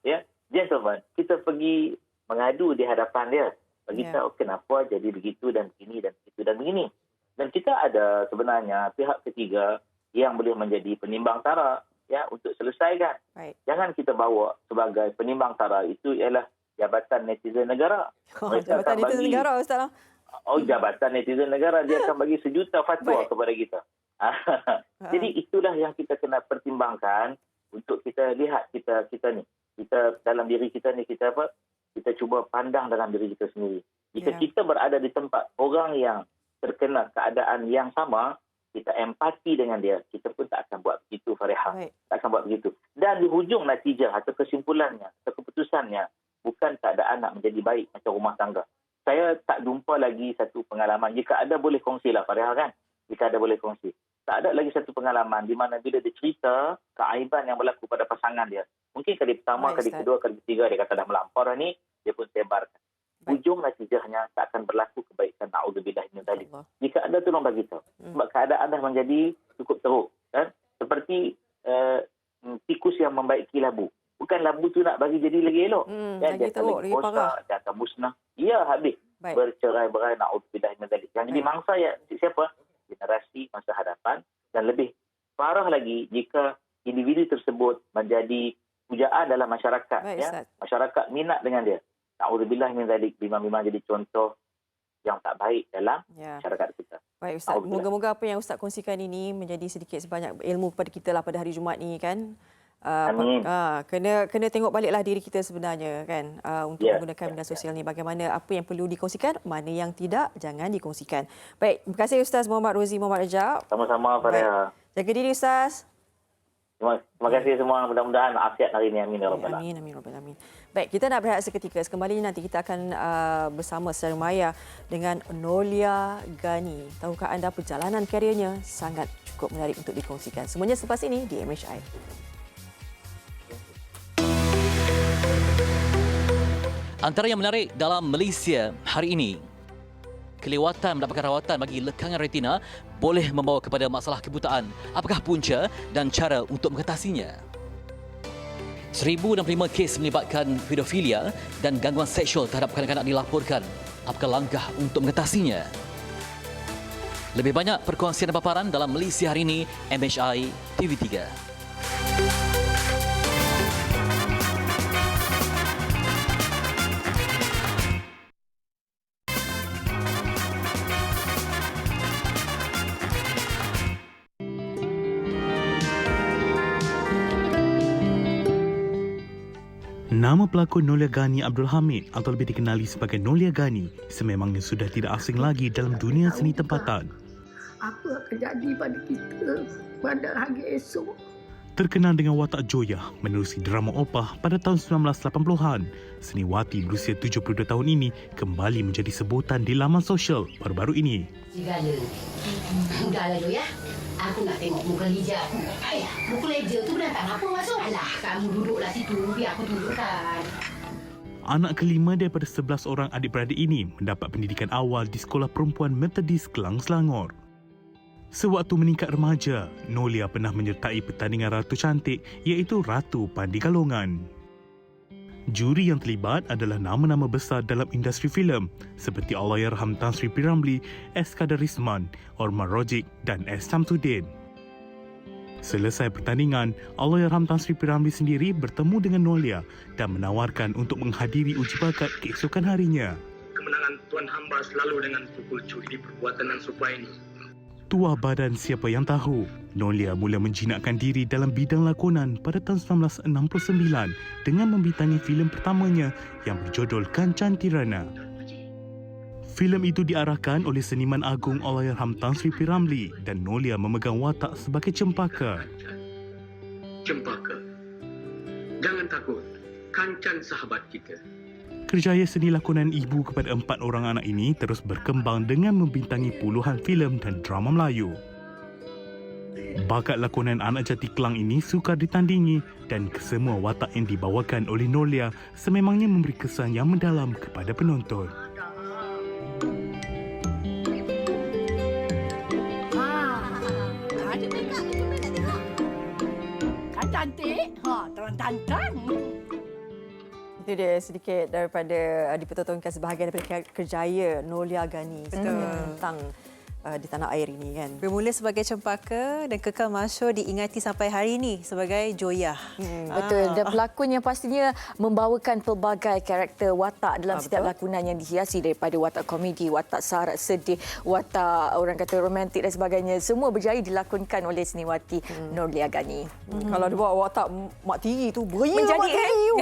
ya, gentleman, kita pergi mengadu di hadapan dia. Bagi tahu kenapa jadi begitu dan begini dan begitu dan begini. Dan kita ada sebenarnya pihak ketiga yang boleh menjadi penimbang tara ya untuk selesaikan. Right. Jangan kita bawa sebagai penimbang tara itu ialah jabatan netizen negara. Jabatan netizen negara Ustaz. Jabatan netizen negara dia akan bagi sejuta fatwa kepada kita. Jadi itulah yang kita kena pertimbangkan untuk kita lihat kita ni. Kita dalam diri kita ni kita apa? Kita cuba pandang dalam diri kita sendiri. Jika kita berada di tempat orang yang terkena keadaan yang sama, kita empati dengan dia, kita pun tak akan buat begitu, Farihah. Tak akan buat begitu. Dan di hujung natijah atau kesimpulannya, atau keputusannya, bukan keadaan nak menjadi baik macam rumah tangga. Saya tak jumpa lagi satu pengalaman. Jika ada boleh kongsilah, Farihah kan? Jika ada boleh kongsi. Tak ada lagi satu pengalaman di mana bila dia cerita keaiban yang berlaku pada pasangan dia. Mungkin kali pertama, kali kedua, kali ketiga dia kata dah melampau dah ni, dia pun sebarkan. Ujung natijahnya tak akan berlaku kebaikan. Na'udzubillah min dzalik. Jika ada tolong bagi tahu. Sebab keadaan dah menjadi cukup teruk. Kan? Seperti tikus yang membaiki labu. Bukan labu tu nak bagi jadi lagi elok. Dia akan lagi rosak, dia akan musnah. Ya, habis. Bercerai-berai. Na'udzubillah min dzalik. Yang jadi mangsa ya, siapa? Generasi masa hadapan. Dan lebih parah lagi jika individu tersebut menjadi pujaan dalam masyarakat. Ya? Masyarakat minat dengan dia. Na'udzubillah min dzalik, memang jadi contoh yang tak baik dalam masyarakat kita. Baik Ustaz, moga-moga apa yang Ustaz kongsikan ini menjadi sedikit sebanyak ilmu kepada kita lah pada hari Jumaat ni kan. Amin. Kena tengok baliklah diri kita sebenarnya kan untuk menggunakan media sosial ni, bagaimana apa yang perlu dikongsikan, mana yang tidak jangan dikongsikan. Baik, terima kasih Ustaz Muhammad Rozi Muhammad Rajab. Sama-sama Farihah. Jaga diri Ustaz. Terima kasih semua. Mudah-mudahan afiat hari ini. Amin ya rabbal alamin. Amin rabbal alamin. Baik, kita nak berehat seketika. Sekembalinya nanti kita akan bersama secara maya dengan Nolia Ghani. Tahukah anda perjalanan kariernya sangat cukup menarik untuk dikongsikan. Semuanya selepas ini di MHI. Antara yang menarik dalam Malaysia hari ini, kelewatan mendapatkan rawatan bagi lekangan retina boleh membawa kepada masalah kebutaan. Apakah punca dan cara untuk mengatasinya? 1065 kes melibatkan pedofilia dan gangguan seksual terhadap kanak-kanak dilaporkan. Apakah langkah untuk mengatasinya? Lebih banyak perkongsian dan paparan dalam Malaysia hari ini, MHI TV3. Nama pelakon Nolia Ghani Abdul Hamid atau lebih dikenali sebagai Nolia Ghani sememangnya sudah tidak asing lagi dalam dunia seni tempatan. Apa akan jadi pada kita pada hari esok? Terkenal dengan watak Joya menerusi drama Opah pada tahun 1980-an, seniwati berusia 72 tahun ini kembali menjadi sebutan di laman sosial baru-baru ini. Segala. Udahlah Joya. Aku nak tengok muka Lija. Ayah, muka Lija tu datang apa masuk? Alah, kamu duduklah situ. Biar aku tunjukkan. Anak kelima daripada 11 orang adik-beradik ini mendapat pendidikan awal di Sekolah Perempuan Methodist Kelang, Selangor. Sewaktu meningkat remaja, Nolia pernah menyertai pertandingan Ratu Cantik iaitu Ratu Pandi Galongan. Juri yang terlibat adalah nama-nama besar dalam industri filem seperti Allahyarham Tan Sri P. Ramlee, S. Kadarisman, Orman Rojik dan S. Samsudin. Selesai pertandingan, Allahyarham Tan Sri P. Ramlee sendiri bertemu dengan Nolia dan menawarkan untuk menghadiri uji bakat keesokan harinya. Kemenangan Tuan Hamba selalu dengan pukul curi perbuatan dan sumpah ini. Tuah badan siapa yang tahu, Nolia mula menjinakkan diri dalam bidang lakonan pada tahun 1969 dengan membintangi filem pertamanya yang berjudul Kancan Tirana. Filem itu diarahkan oleh seniman agung Allahyarham Tan Sri P. Ramlee dan Nolia memegang watak sebagai Cempaka. Cempaka, jangan takut, Kancan sahabat kita. Kerjaya seni lakonan ibu kepada 4 orang anak ini terus berkembang dengan membintangi puluhan filem dan drama Melayu. Bakat lakonan anak jati Kelang ini sukar ditandingi dan kesemua watak yang dibawakan oleh Nolia sememangnya memberi kesan yang mendalam kepada penonton. Kan cantik. Terang-terang. Itu dia sedikit daripada dipertontonkan sebahagian daripada kerjaya Nolia Ghani tentang di tanah air ini kan. Bermula sebagai Cempaka dan kekal masyhur diingati sampai hari ini sebagai Joyah. Betul. Dan pelakon yang pastinya membawakan pelbagai karakter watak dalam setiap lakonan yang dihiasi daripada watak komedi, watak sarat sedih, watak orang kata romantik dan sebagainya. Semua berjaya dilakonkan oleh seniwati Nolia Ghani. Kalau dia bawa watak Mak Tiri tu beria Menjadi, Mak Tiri tu.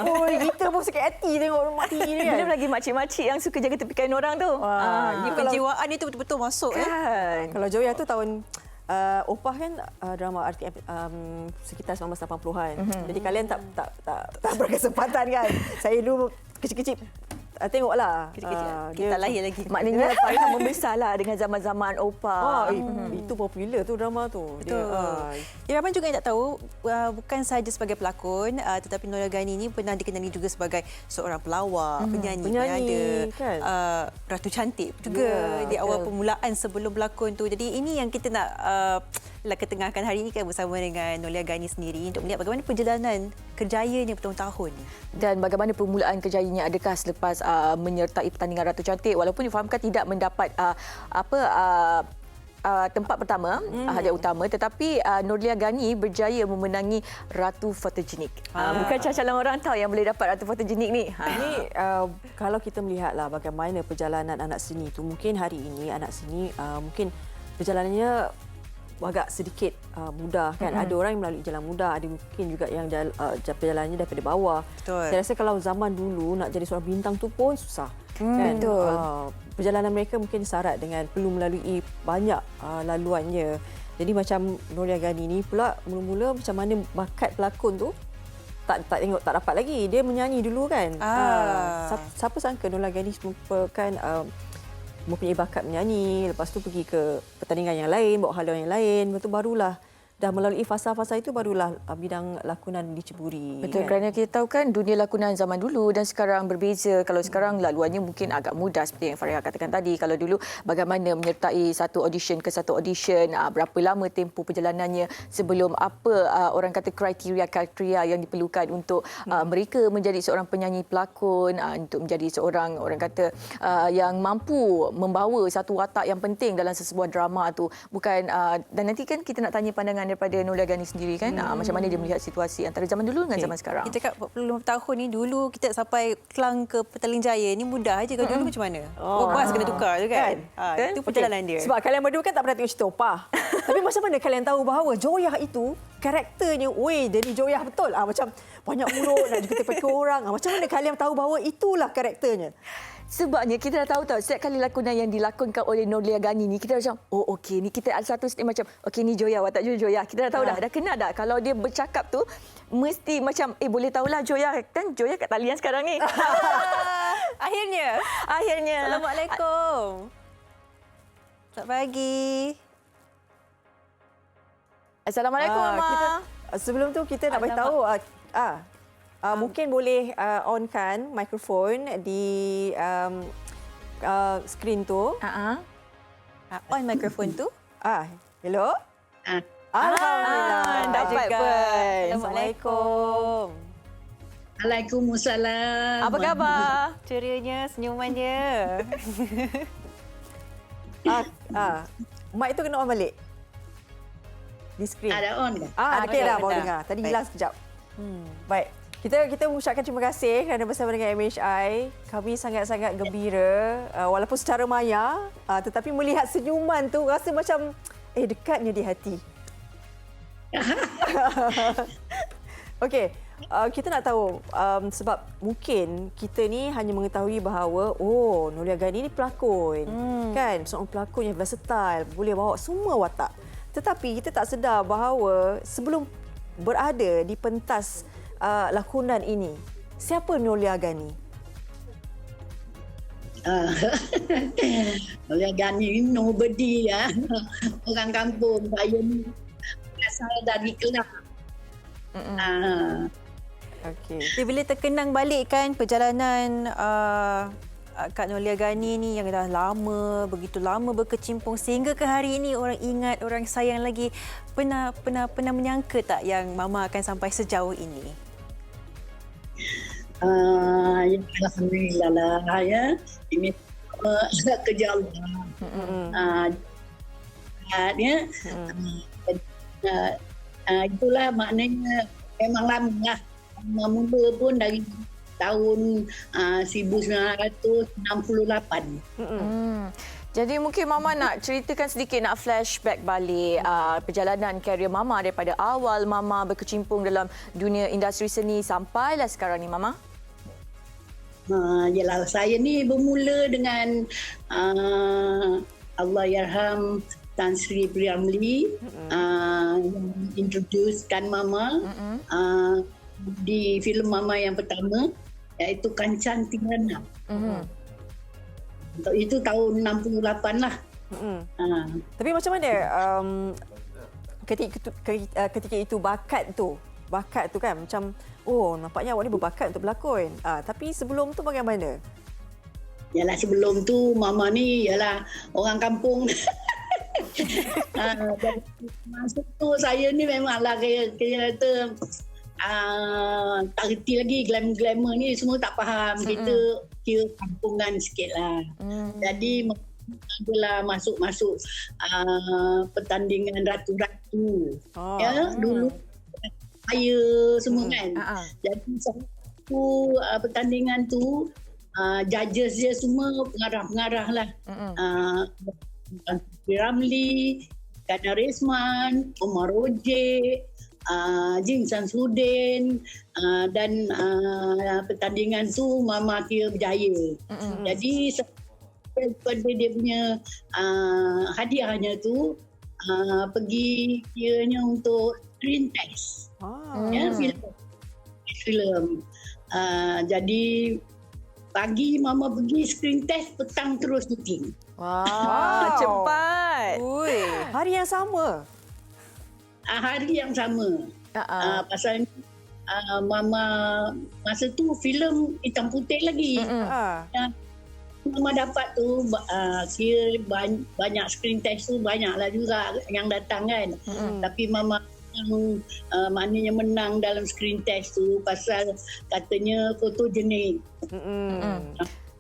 Oi, kita pun sakit hati tengok Mak Tiri ni kan. Belum lagi makcik-makcik yang suka jaga tepi kain orang tu. Ini penjiwaan itu betul-betul masuk kan. Kalau Joyah tu tahun Opah kan drama RTM sekitar 1980-an. Jadi kalian tak berkesempatan kan. Saya dulu kecil-kecil tengoklah. Kita lahir lagi. Maknanya Farhah membesarlah dengan zaman-zaman Opah. Itu popular tu drama tu. Betul. Ramai juga yang tak tahu, bukan sahaja sebagai pelakon, tetapi Nolia Ghani ini pernah dikenali juga sebagai seorang pelawak, penyanyi penyanyi kan? Ratu cantik juga di awal permulaan sebelum berlakon tu. Jadi ini yang kita nak ketengahkan hari ini kan bersama dengan Nolia Ghani sendiri untuk melihat bagaimana perjalanan kerjayanya bertahun-tahun. Dan bagaimana permulaan kerjayanya, adakah selepas menyertai pertandingan Ratu Cantik, walaupun difahamkan tidak mendapat tempat pertama, hadiah utama, tetapi Nolia Ghani berjaya memenangi Ratu Fotogenik. Bukan cacalan orang tahu yang boleh dapat Ratu Fotogenik ni. Ini kalau kita melihatlah bagaimana perjalanan anak seni tu, mungkin hari ini anak seni mungkin perjalanannya agak sedikit mudah kan. Ada orang yang melalui jalan mudah, ada mungkin juga yang perjalanannya daripada bawah. Betul. Saya rasa kalau zaman dulu nak jadi seorang bintang tu pun susah. Kan? Betul. Perjalanan mereka mungkin syarat dengan perlu melalui banyak laluannya. Jadi macam Nolia Ghani ni pula mula-mula macam mana bakat pelakon tu tak tengok, tak dapat lagi. Dia menyanyi dulu kan. Siapa sangka Nolia Ghani merupakan mempunyai bakat menyanyi, lepas tu pergi ke pertandingan yang lain, bawa haluan yang lain, lepas tu barulah dah melalui fasa-fasa itu barulah bidang lakonan diceburi. Betul, kan? kerana kita tahu kan dunia lakonan zaman dulu dan sekarang berbeza. Kalau sekarang laluannya mungkin agak mudah seperti yang Farhah katakan tadi. Kalau dulu bagaimana menyertai satu audition ke satu audition, berapa lama tempoh perjalanannya sebelum orang kata kriteria yang diperlukan untuk mereka menjadi seorang penyanyi pelakon, untuk menjadi seorang orang kata yang mampu membawa satu watak yang penting dalam sesebuah drama tu. Bukan dan nanti kan kita nak tanya pandangan daripada Nolia Ghani sendiri kan, macam mana dia melihat situasi antara zaman dulu dengan zaman sekarang. Kita kat 40 tahun ni, dulu kita sampai Kelang ke Petaling Jaya ni mudah aja. Kalau dulu macam mana? Bas kena tukar tu kan? Itu perjalanan dia. Sebab kalian berdua kan tak pernah tengok cerita Opah. Tapi macam mana kalian tahu bahawa Joyah itu karakternya, dia ni Joyah betul. Macam banyak mulut nak juga tepi orang. Macam mana kalian tahu bahawa itulah karakternya? Sebabnya kita dah tahu setiap kali lakonan yang dilakonkan oleh Nolia Ghani ni, kita dah macam, okey ni kita ada satu step macam, okey ni Joyah, watak Joyah. Kita dah tahu dah kenal dah. Kalau dia bercakap tu, mesti macam, boleh tahulah Joyah. Kan Joyah kat talian sekarang ni. Akhirnya. Assalamualaikum. Selamat pagi. Assalamualaikum, Mama. Sebelum tu kita nak beritahu, mungkin boleh onkan mikrofon di skrin tu. On mikrofon tu. Hello. Alhamdulillah. Dapat pun. Assalamualaikum. Waalaikumsalam. Apa khabar? Cerianya, senyumannya. Mic tu kena on balik. Di skrin. Ada on ke? Okey dah, baru dah. dengar. Tadi Baik. hilang sekejap. Baik. Kita mengucapkan terima kasih kerana bersama dengan MHI. Kami sangat-sangat gembira walaupun secara maya, tetapi melihat senyuman tu rasa macam dekatnya di hati. Okey, kita nak tahu sebab mungkin kita ni hanya mengetahui bahawa Nolia Ghani ni pelakon. Kan? Seorang pelakon yang versatile, boleh bawa semua watak. Tetapi kita tak sedar bahawa sebelum berada di pentas lakonan ini, siapa Nolia Ghani? Nolia Ghani nobody ya. Orang kampung saya ni asal dari Kelang. Okey. Jadi bila terkenang balik kan perjalanan Kak Nolia Ghani ni yang dah lama, begitu lama berkecimpung sehingga ke hari ini orang ingat, orang sayang lagi. Pernah menyangka tak yang Mama akan sampai sejauh ini? Alhamdulillah lah ya. Ini kerja Allah. Itulah maknanya memang lama lah. Mula pun dari tahun 1968. Jadi mungkin Mama nak ceritakan sedikit, nak flashback balik perjalanan karier Mama daripada awal Mama berkecimpung dalam dunia industri seni sampailah sekarang ni, Mama. Yalah, saya ni bermula dengan Allahyarham Tan Sri P. Ramlee yang introducekan Mama di filem Mama yang pertama, iaitu Kancan Tirana. Itu tahun 68 lah. Tapi macam mana ketika itu bakat tu kan macam nampaknya awak ni berbakat untuk berlakon. Tapi sebelum tu bagaimana? Yalah, sebelum tu Mama ni orang kampung. Masa tu saya ni memanglah kata tak reti lagi glamour ni, semua tak faham. Kita kira kampungan sikit lah. Jadi adalah masuk pertandingan ratu-ratu. Dulu saya semua kan. Jadi satu pertandingan tu judges dia semua pengarah-pengarah lah. Ramlee, Kana Resman, Omar Ojek, Jing Samsudin, dan pertandingan tu Mama kira berjaya. Jadi pada dia punya hadiahnya tu pergi kiranya untuk screen test. Filem. Jadi pagi Mama pergi screen test, petang terus syuting. Wow, cepat. Hari yang sama. Hari yang sama. Pasal Mama masa tu filem hitam putih lagi. Mama dapat tu kira banyak screen test tu, banyaklah juga yang datang kan. Tapi Mama maknanya menang dalam screen test tu pasal katanya fotogenik.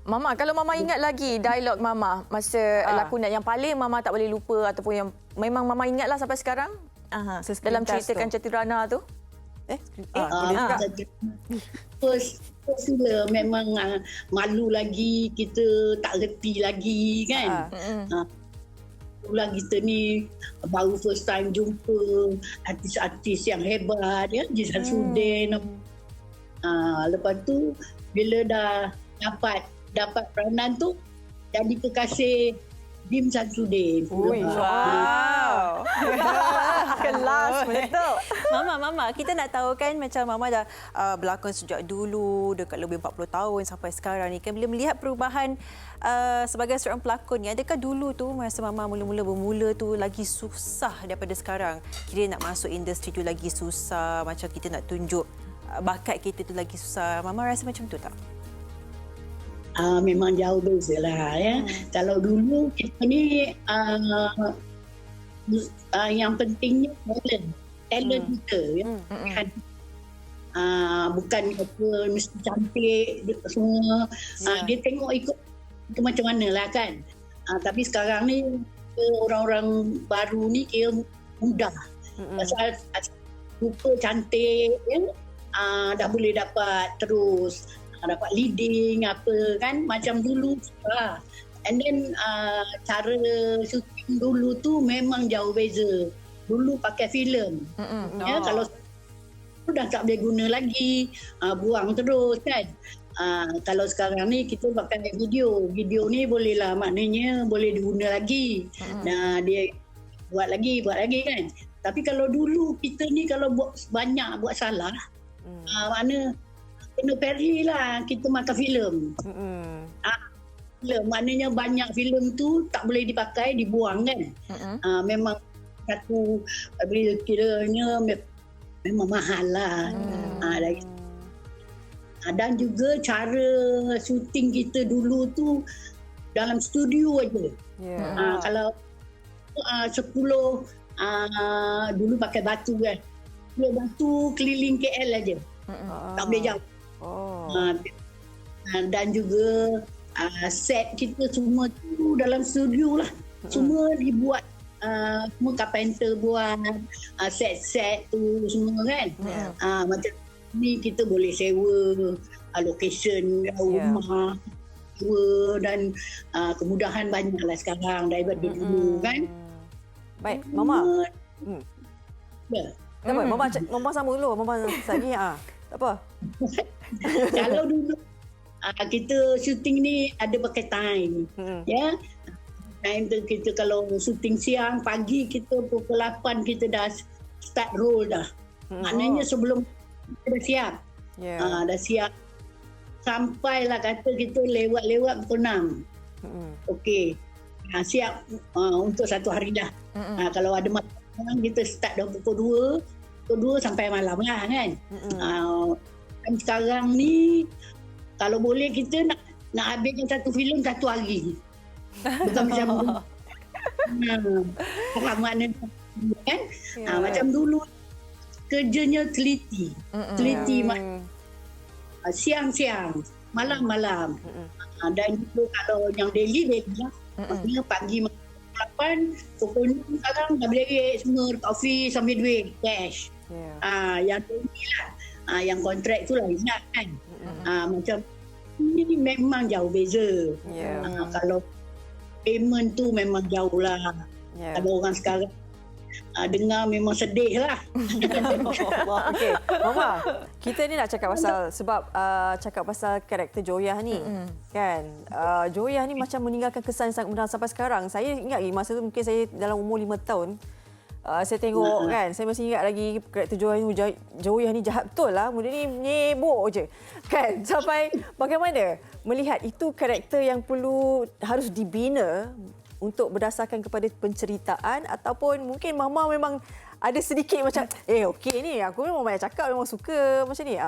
Mama, kalau Mama ingat lagi dialog Mama masa lakonan yang paling Mama tak boleh lupa ataupun yang memang Mama ingatlah sampai sekarang dalam ceritakan Catirana tu? Boleh juga. First memang malu lagi, kita tak reti lagi kan. Itulah kita ni baru first time jumpa artis-artis yang hebat ya, Jing Samsudin. Lepas tu bila dah dapat peranan tu, jadi kekasih Jing Samsudin. Wow. Kelas betul. Mama, kita nak tahu kan macam Mama dah berlakon sejak dulu, dekat lebih 40 tahun sampai sekarang ni kan. Bila melihat perubahan sebagai seorang pelakon ni, adakah dulu tu masa Mama mula-mula bermula tu lagi susah daripada sekarang? Kira nak masuk industri tu lagi susah, macam kita nak tunjuk bakat kita tu lagi susah. Mama rasa macam tu tak? Memang jauh beza lah ya. Kalau dulu kita ni yang pentingnya talent kita ya. Bukan apa mesti cantik semua. Dia tengok ikut itu macam mana lah kan. Tapi sekarang ni orang-orang baru ni kira mudah. Pasal rupa cantik ya, dah boleh dapat terus dapat leading apa kan macam dulu lah. And then cara syuting dulu tu memang jauh beza. Dulu pakai filem. Ya, kalau dah tak boleh guna lagi, buang terus kan. Kalau sekarang ni kita pakai video ni bolehlah, maknanya boleh diguna lagi. Nah, dia buat lagi kan. Tapi kalau dulu kita ni kalau buat salah, mana kena peri lah kita makan filem. Maknanya banyak filem tu tak boleh dipakai, dibuang kan. Memang satu kiranya memang mahal lah. Dan juga cara syuting kita dulu tu dalam studio aja. Kalau 10 dulu pakai batu kan. 10 batu keliling KL aja. Tak boleh jauh. Dan juga set kita semua tu dalam studio lah. Semua dibuat, semua carpenter buat set-set tu semua kan. Macam ni kita boleh sewa location rumah, sewa, dan kemudahan banyak lah sekarang daripada dulu kan. Baik, Mama. Tak apa, Mama sama dulu. Mama lagi tak apa. Kalau dulu kita syuting ni ada pakai time. Ya. Time tu kita kalau syuting siang, pagi kita pukul 8 kita dah start roll dah. Maknanya sebelum kita dah siap. Dah siap. Sampailah kata kita lewat pukul 6. Okey. Siap untuk satu hari dah. Kalau ada malam kita start dah pukul 2 sampai malam lah kan. Sekarang ni kalau boleh kita nak habiskan satu filem satu hari. Bukan macam dulu. Maknanya kan. Macam dulu kerjanya teliti. Siang-siang, malam-malam. Dan juga kalau yang daily lah. Maksudnya pagi 8, pukul 6 sekarang dah beres semua dekat office sambil duit, cash. Yang daily lah. Yang kontrak tu lah ingat kan. Macam ini memang jauh beza. Kalau payment tu memang jauh lah. Kalau orang sekarang dengar memang sedih lah. Okey, Mama, kita ni nak cakap pasal cakap pasal karakter Joyah ni. Kan? Joyah ni macam meninggalkan kesan sangat mendalam sampai sekarang. Saya ingat lagi masa tu mungkin saya dalam umur 5 tahun. Saya tengok kan, saya masih ingat lagi karakter Joyah ni jahat betul lah. Muda ni nyebok je. Kan? Sampai bagaimana melihat itu karakter yang harus dibina untuk berdasarkan kepada penceritaan, ataupun mungkin Mama memang ada sedikit macam okey ni aku memang banyak cakap, memang suka macam ni.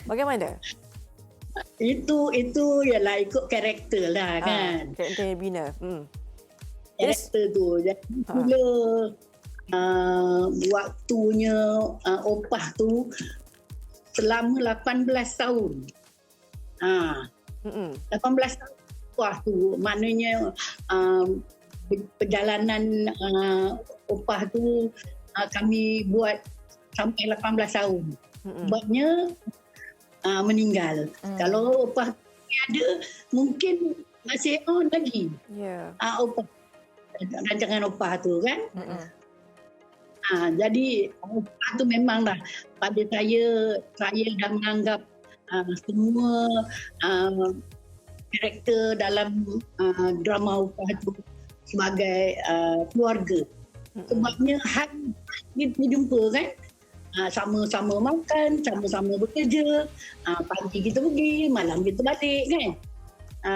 Bagaimana? Itu ialah ikut karakter lah kan. Karakter yang bina. Karakter tu. Jadi bila waktunya Opah tu selama 18 tahun. 18 tahun Opah tu, maknanya perjalanan Opah tu kami buat sampai 18 tahun. Sebabnya meninggal. Kalau Opah ada, mungkin masih on lagi. Opah, rancangan Opah tu kan. Jadi Opah tu memanglah pada saya dah menganggap semua karakter dalam drama Opah itu sebagai keluarga. Sebabnya hari kita jumpa kan, sama-sama makan, sama-sama bekerja, pagi kita pergi, malam kita balik kan.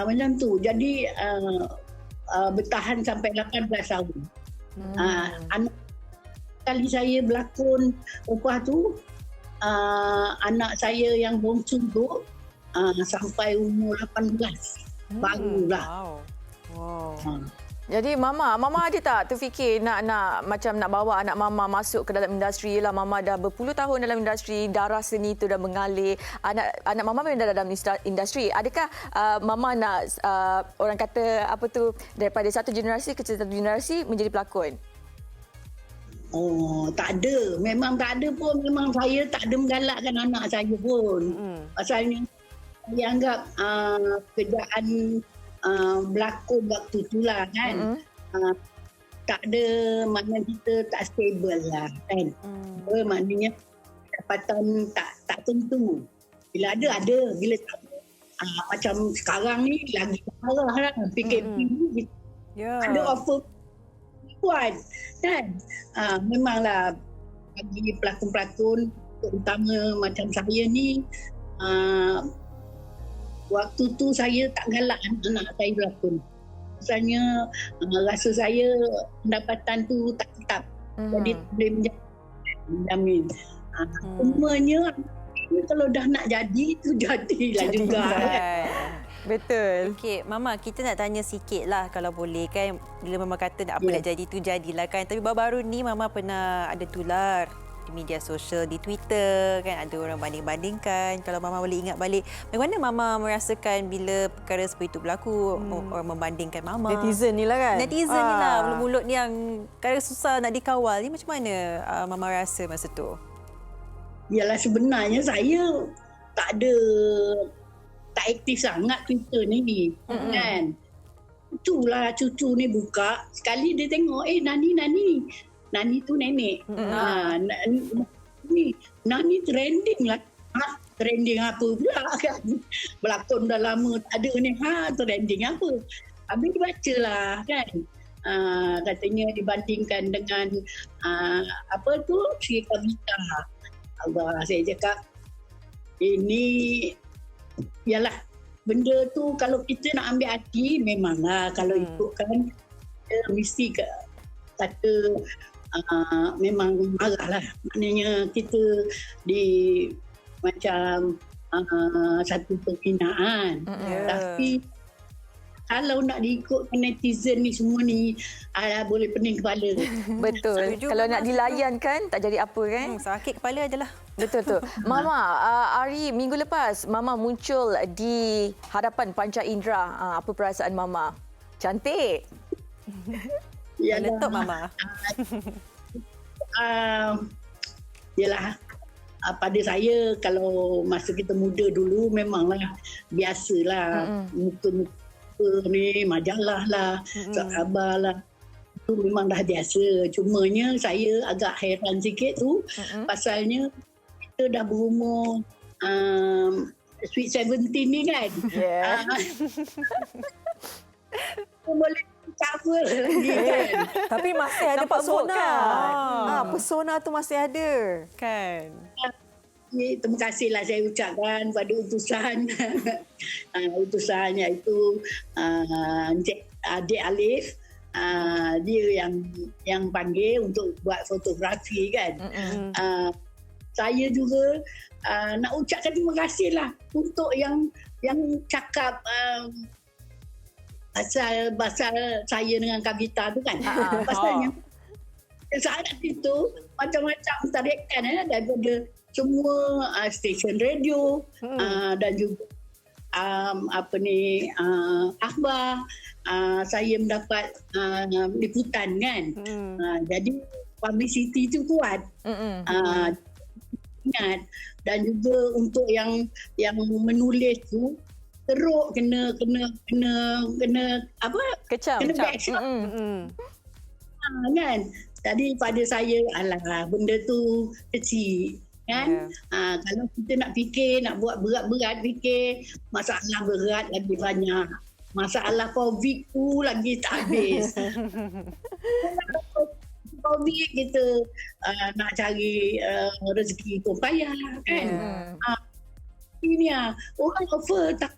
Macam tu. Jadi bertahan sampai 18 tahun. Anak kali saya berlakon Opah tu, anak saya yang bongsu tu sampai umur 18 barulah. Jadi Mama ada tak terfikir nak macam nak bawa anak Mama masuk ke dalam industri? Yelah, Mama dah berpuluh tahun dalam industri, darah seni tu dah mengalir. Anak Mama memang dah dalam industri. Adakah Mama nak orang kata apa tu, daripada satu generasi ke satu generasi menjadi pelakon? Oh, tak ada. Memang tak ada pun. Memang saya tak ada menggalakkan anak saya pun. Pasalnya saya anggap kerjaan berlakon waktu itulah kan. Tak ada, maknanya kita tak stable lah kan. Maknanya pendapatan tak tentu. Bila ada. Bila tak ada, macam sekarang ni lagi parah lah. PKP ni ada offer kuat kan. Memanglah bagi pelakon-pelakon terutama macam saya ni, waktu tu saya tak galak anak saya berlakon. Misalnya rasa saya pendapatan tu tak tetap. Jadi boleh menjamin. Semuanya kalau dah nak jadi tu jadilah juga. Betul. Okey, Mama, kita nak tanya sikit lah kalau boleh kan. Bila Mama kata nak apa nak jadi tu jadilah kan. Tapi baru-baru ni Mama pernah ada tular di media sosial, di Twitter kan, ada orang banding-bandingkan. Kalau Mama boleh ingat balik, bagaimana Mama merasakan bila perkara seperti itu berlaku? Orang membandingkan Mama. Netizen ni lah kan? Netizen ni lah, mulut-mulut ni yang kadang susah nak dikawal. Ni macam mana Mama rasa masa tu? Yalah, sebenarnya saya tak aktif sangat Twitter ni kan. Itulah cucu ni buka, sekali dia tengok Nani tu nenek. Nani trending lah. Trending apa pula kan? Berlakon dah lama tak ada ni. Trending apa? Habis baca lah kan. Katanya dibandingkan dengan apa tu, Sri Kavita. Allah, saya cakap ini ialah benda tu kalau kita nak ambil hati, memanglah kalau ikutkan mesti kata memang marah lah. Maknanya kita di macam satu penghinaan. Tapi kalau nak diikutkan netizen ni semua ni, boleh pening kepala. Betul. Kalau nak dilayankan, tak jadi apa kan? Sakit kepala adalah. Betul tu. Mama, hari minggu lepas, Mama muncul di hadapan Panca Indera. Apa perasaan Mama? Cantik. Ya, letup Mama. Yalah. Pada saya, kalau masa kita muda dulu, memanglah biasalah. Muka-muka ni, majalah lah, khabar lah. Itu memang dah biasa. Cumanya saya agak heran sikit tu, pasalnya kita dah berumur sweet 17 ni kan. Boleh cover lagi kan. Tapi masih ada pesona. Pesona tu masih ada kan. Terima kasihlah saya ucapkan pada utusan utusan iaitu Adik Alif, dia yang panggil untuk buat fotografi kan. Saya juga nak ucapkan terima kasihlah untuk yang cakap pasal saya dengan Kavita tu kan. Pasalnya saat itu macam-macam tarikan daripada semua stesen radio dan juga akhbar, saya mendapat liputan kan. Jadi publicity itu kuat. Ingat, dan juga untuk yang menulis tu teruk kena apa? Kecam. Backshot. Kan. Jadi pada saya, alah benda tu kecil. Kan? Kalau kita nak fikir, nak buat berat-berat fikir, masalah berat lagi banyak. Masalah COVID tu lagi tak habis. COVID kita nak cari rezeki tu payah kan. Ini orang offer tak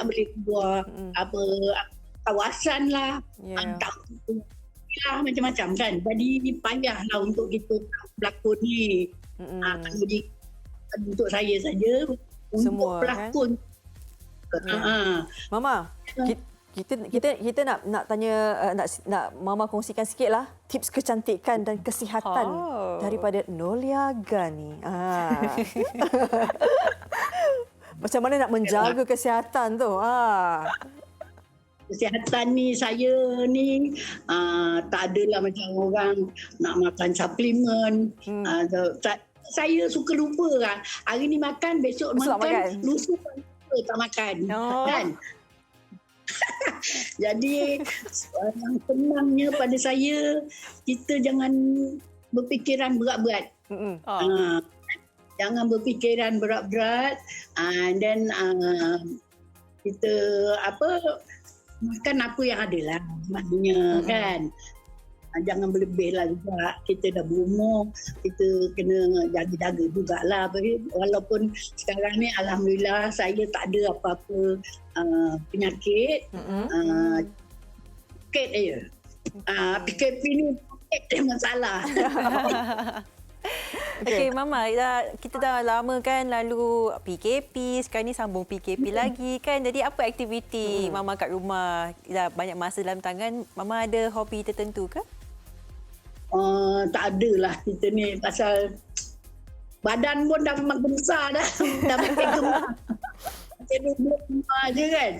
boleh keluar, apa kawasan lah, tak macam-macam kan. Jadi payahlah untuk kita berlakon ni. Jadi untuk saya saja, untuk semua, pelakon. Mama, Kita nak tanya nak Mama kongsikan sikitlah tips kecantikan dan kesihatan daripada Nolia Gani. Macam mana nak menjaga kesihatan tu? Kesihatan ni saya ni tak adalah macam orang nak makan suplemen. Saya suka lupa kan. Hari ni makan, besok makan, lusa tak makan. Kan? Jadi yang senangnya pada saya, kita jangan berfikiran berat-berat. Jangan berfikiran berat-berat, dan kita makan apa yang ada lah maknanya kan. Jangan berlebih lah juga. Kita dah berumur, kita kena jaga-jaga jugalah. Walaupun sekarang ni alhamdulillah saya tak ada apa-apa penyakit. Sakit je. PKP ni sakit masalah. Okey, Mama, kita dah lama kan lalu PKP, sekarang ni sambung PKP lagi kan. Jadi apa aktiviti Mama kat rumah? Dah banyak masa dalam tangan, Mama ada hobi tertentu ke? Tak adalah kita ni, pasal badan pun dah makin besar dah. Dah makin gemar. Macam duduk rumah je kan.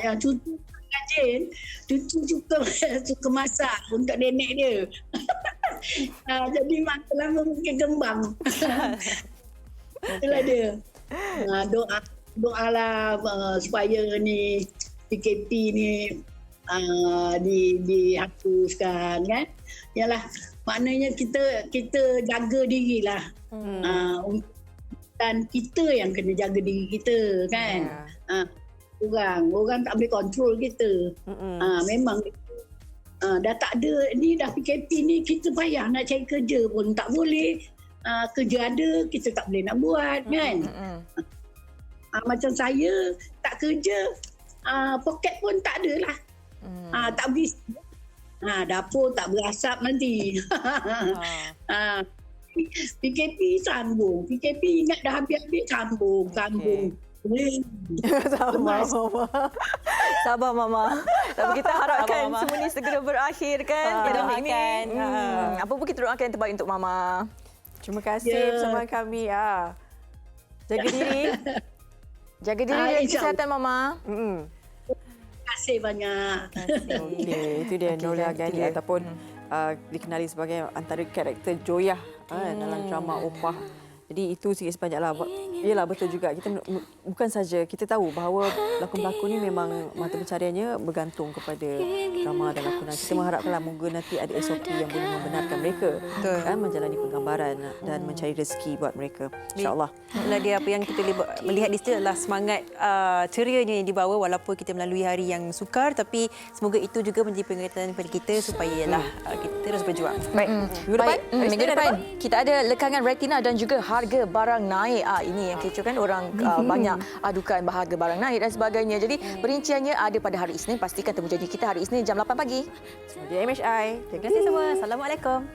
Yang cucu rajin, cucu suka masak untuk nenek dia. Jadi makin lama makin gembang. Itulah dia. Doalah supaya ni PKP ni dihapuskan kan. Yalah, maknanya kita jaga dirilah. Dan kita yang kena jaga diri kita kan. Orang tak boleh kontrol kita. Memang dah tak ada ni, dah PKP ni kita payah nak cari kerja pun tak boleh. Kerja ada, kita tak boleh nak buat kan. Macam saya tak kerja, poket pun tak ada lah. Tak boleh. Dapur tak berasap nanti. PKP sambung. PKP ingat dah habis-habis sambung. Sabar Mama. Tapi kita harapkan semua ni segera berakhir kan. Kita doakan. Apa pun kita doakan yang terbaik untuk Mama. Terima kasih bersama kami. Jaga diri. Jaga diri dan kesihatan Mama. Terima kasih banyak. Okey, itu dia Nolia Gani ataupun dikenali sebagai antara karakter Joyah dalam drama Opah. Jadi itu sikit sebanyaklah. Yalah, betul juga. Kita bukan saja kita tahu bahawa pelakon-pelakon ni memang mata pencariannya bergantung kepada drama dan lakonan. Kita mengharapkanlah moga nanti ada SOP yang boleh membenarkan mereka kan menjalani penggambaran dan mencari rezeki buat mereka. InsyaAllah. Itulah dia apa yang kita melihat di situ adalah semangat cerianya yang dibawa walaupun kita melalui hari yang sukar, tapi semoga itu juga menjadi pengingatkan kepada kita supaya kita terus berjuang. Baik. Minggu depan kita ada lekangan retina dan juga harga barang naik. Ini yang kecoh kan, orang banyak adukan harga barang naik dan sebagainya. Jadi perinciannya ada pada hari Isnin. Pastikan temu janji kita hari Isnin jam 8 pagi. Di MHI. Terima kasih semua. Assalamualaikum.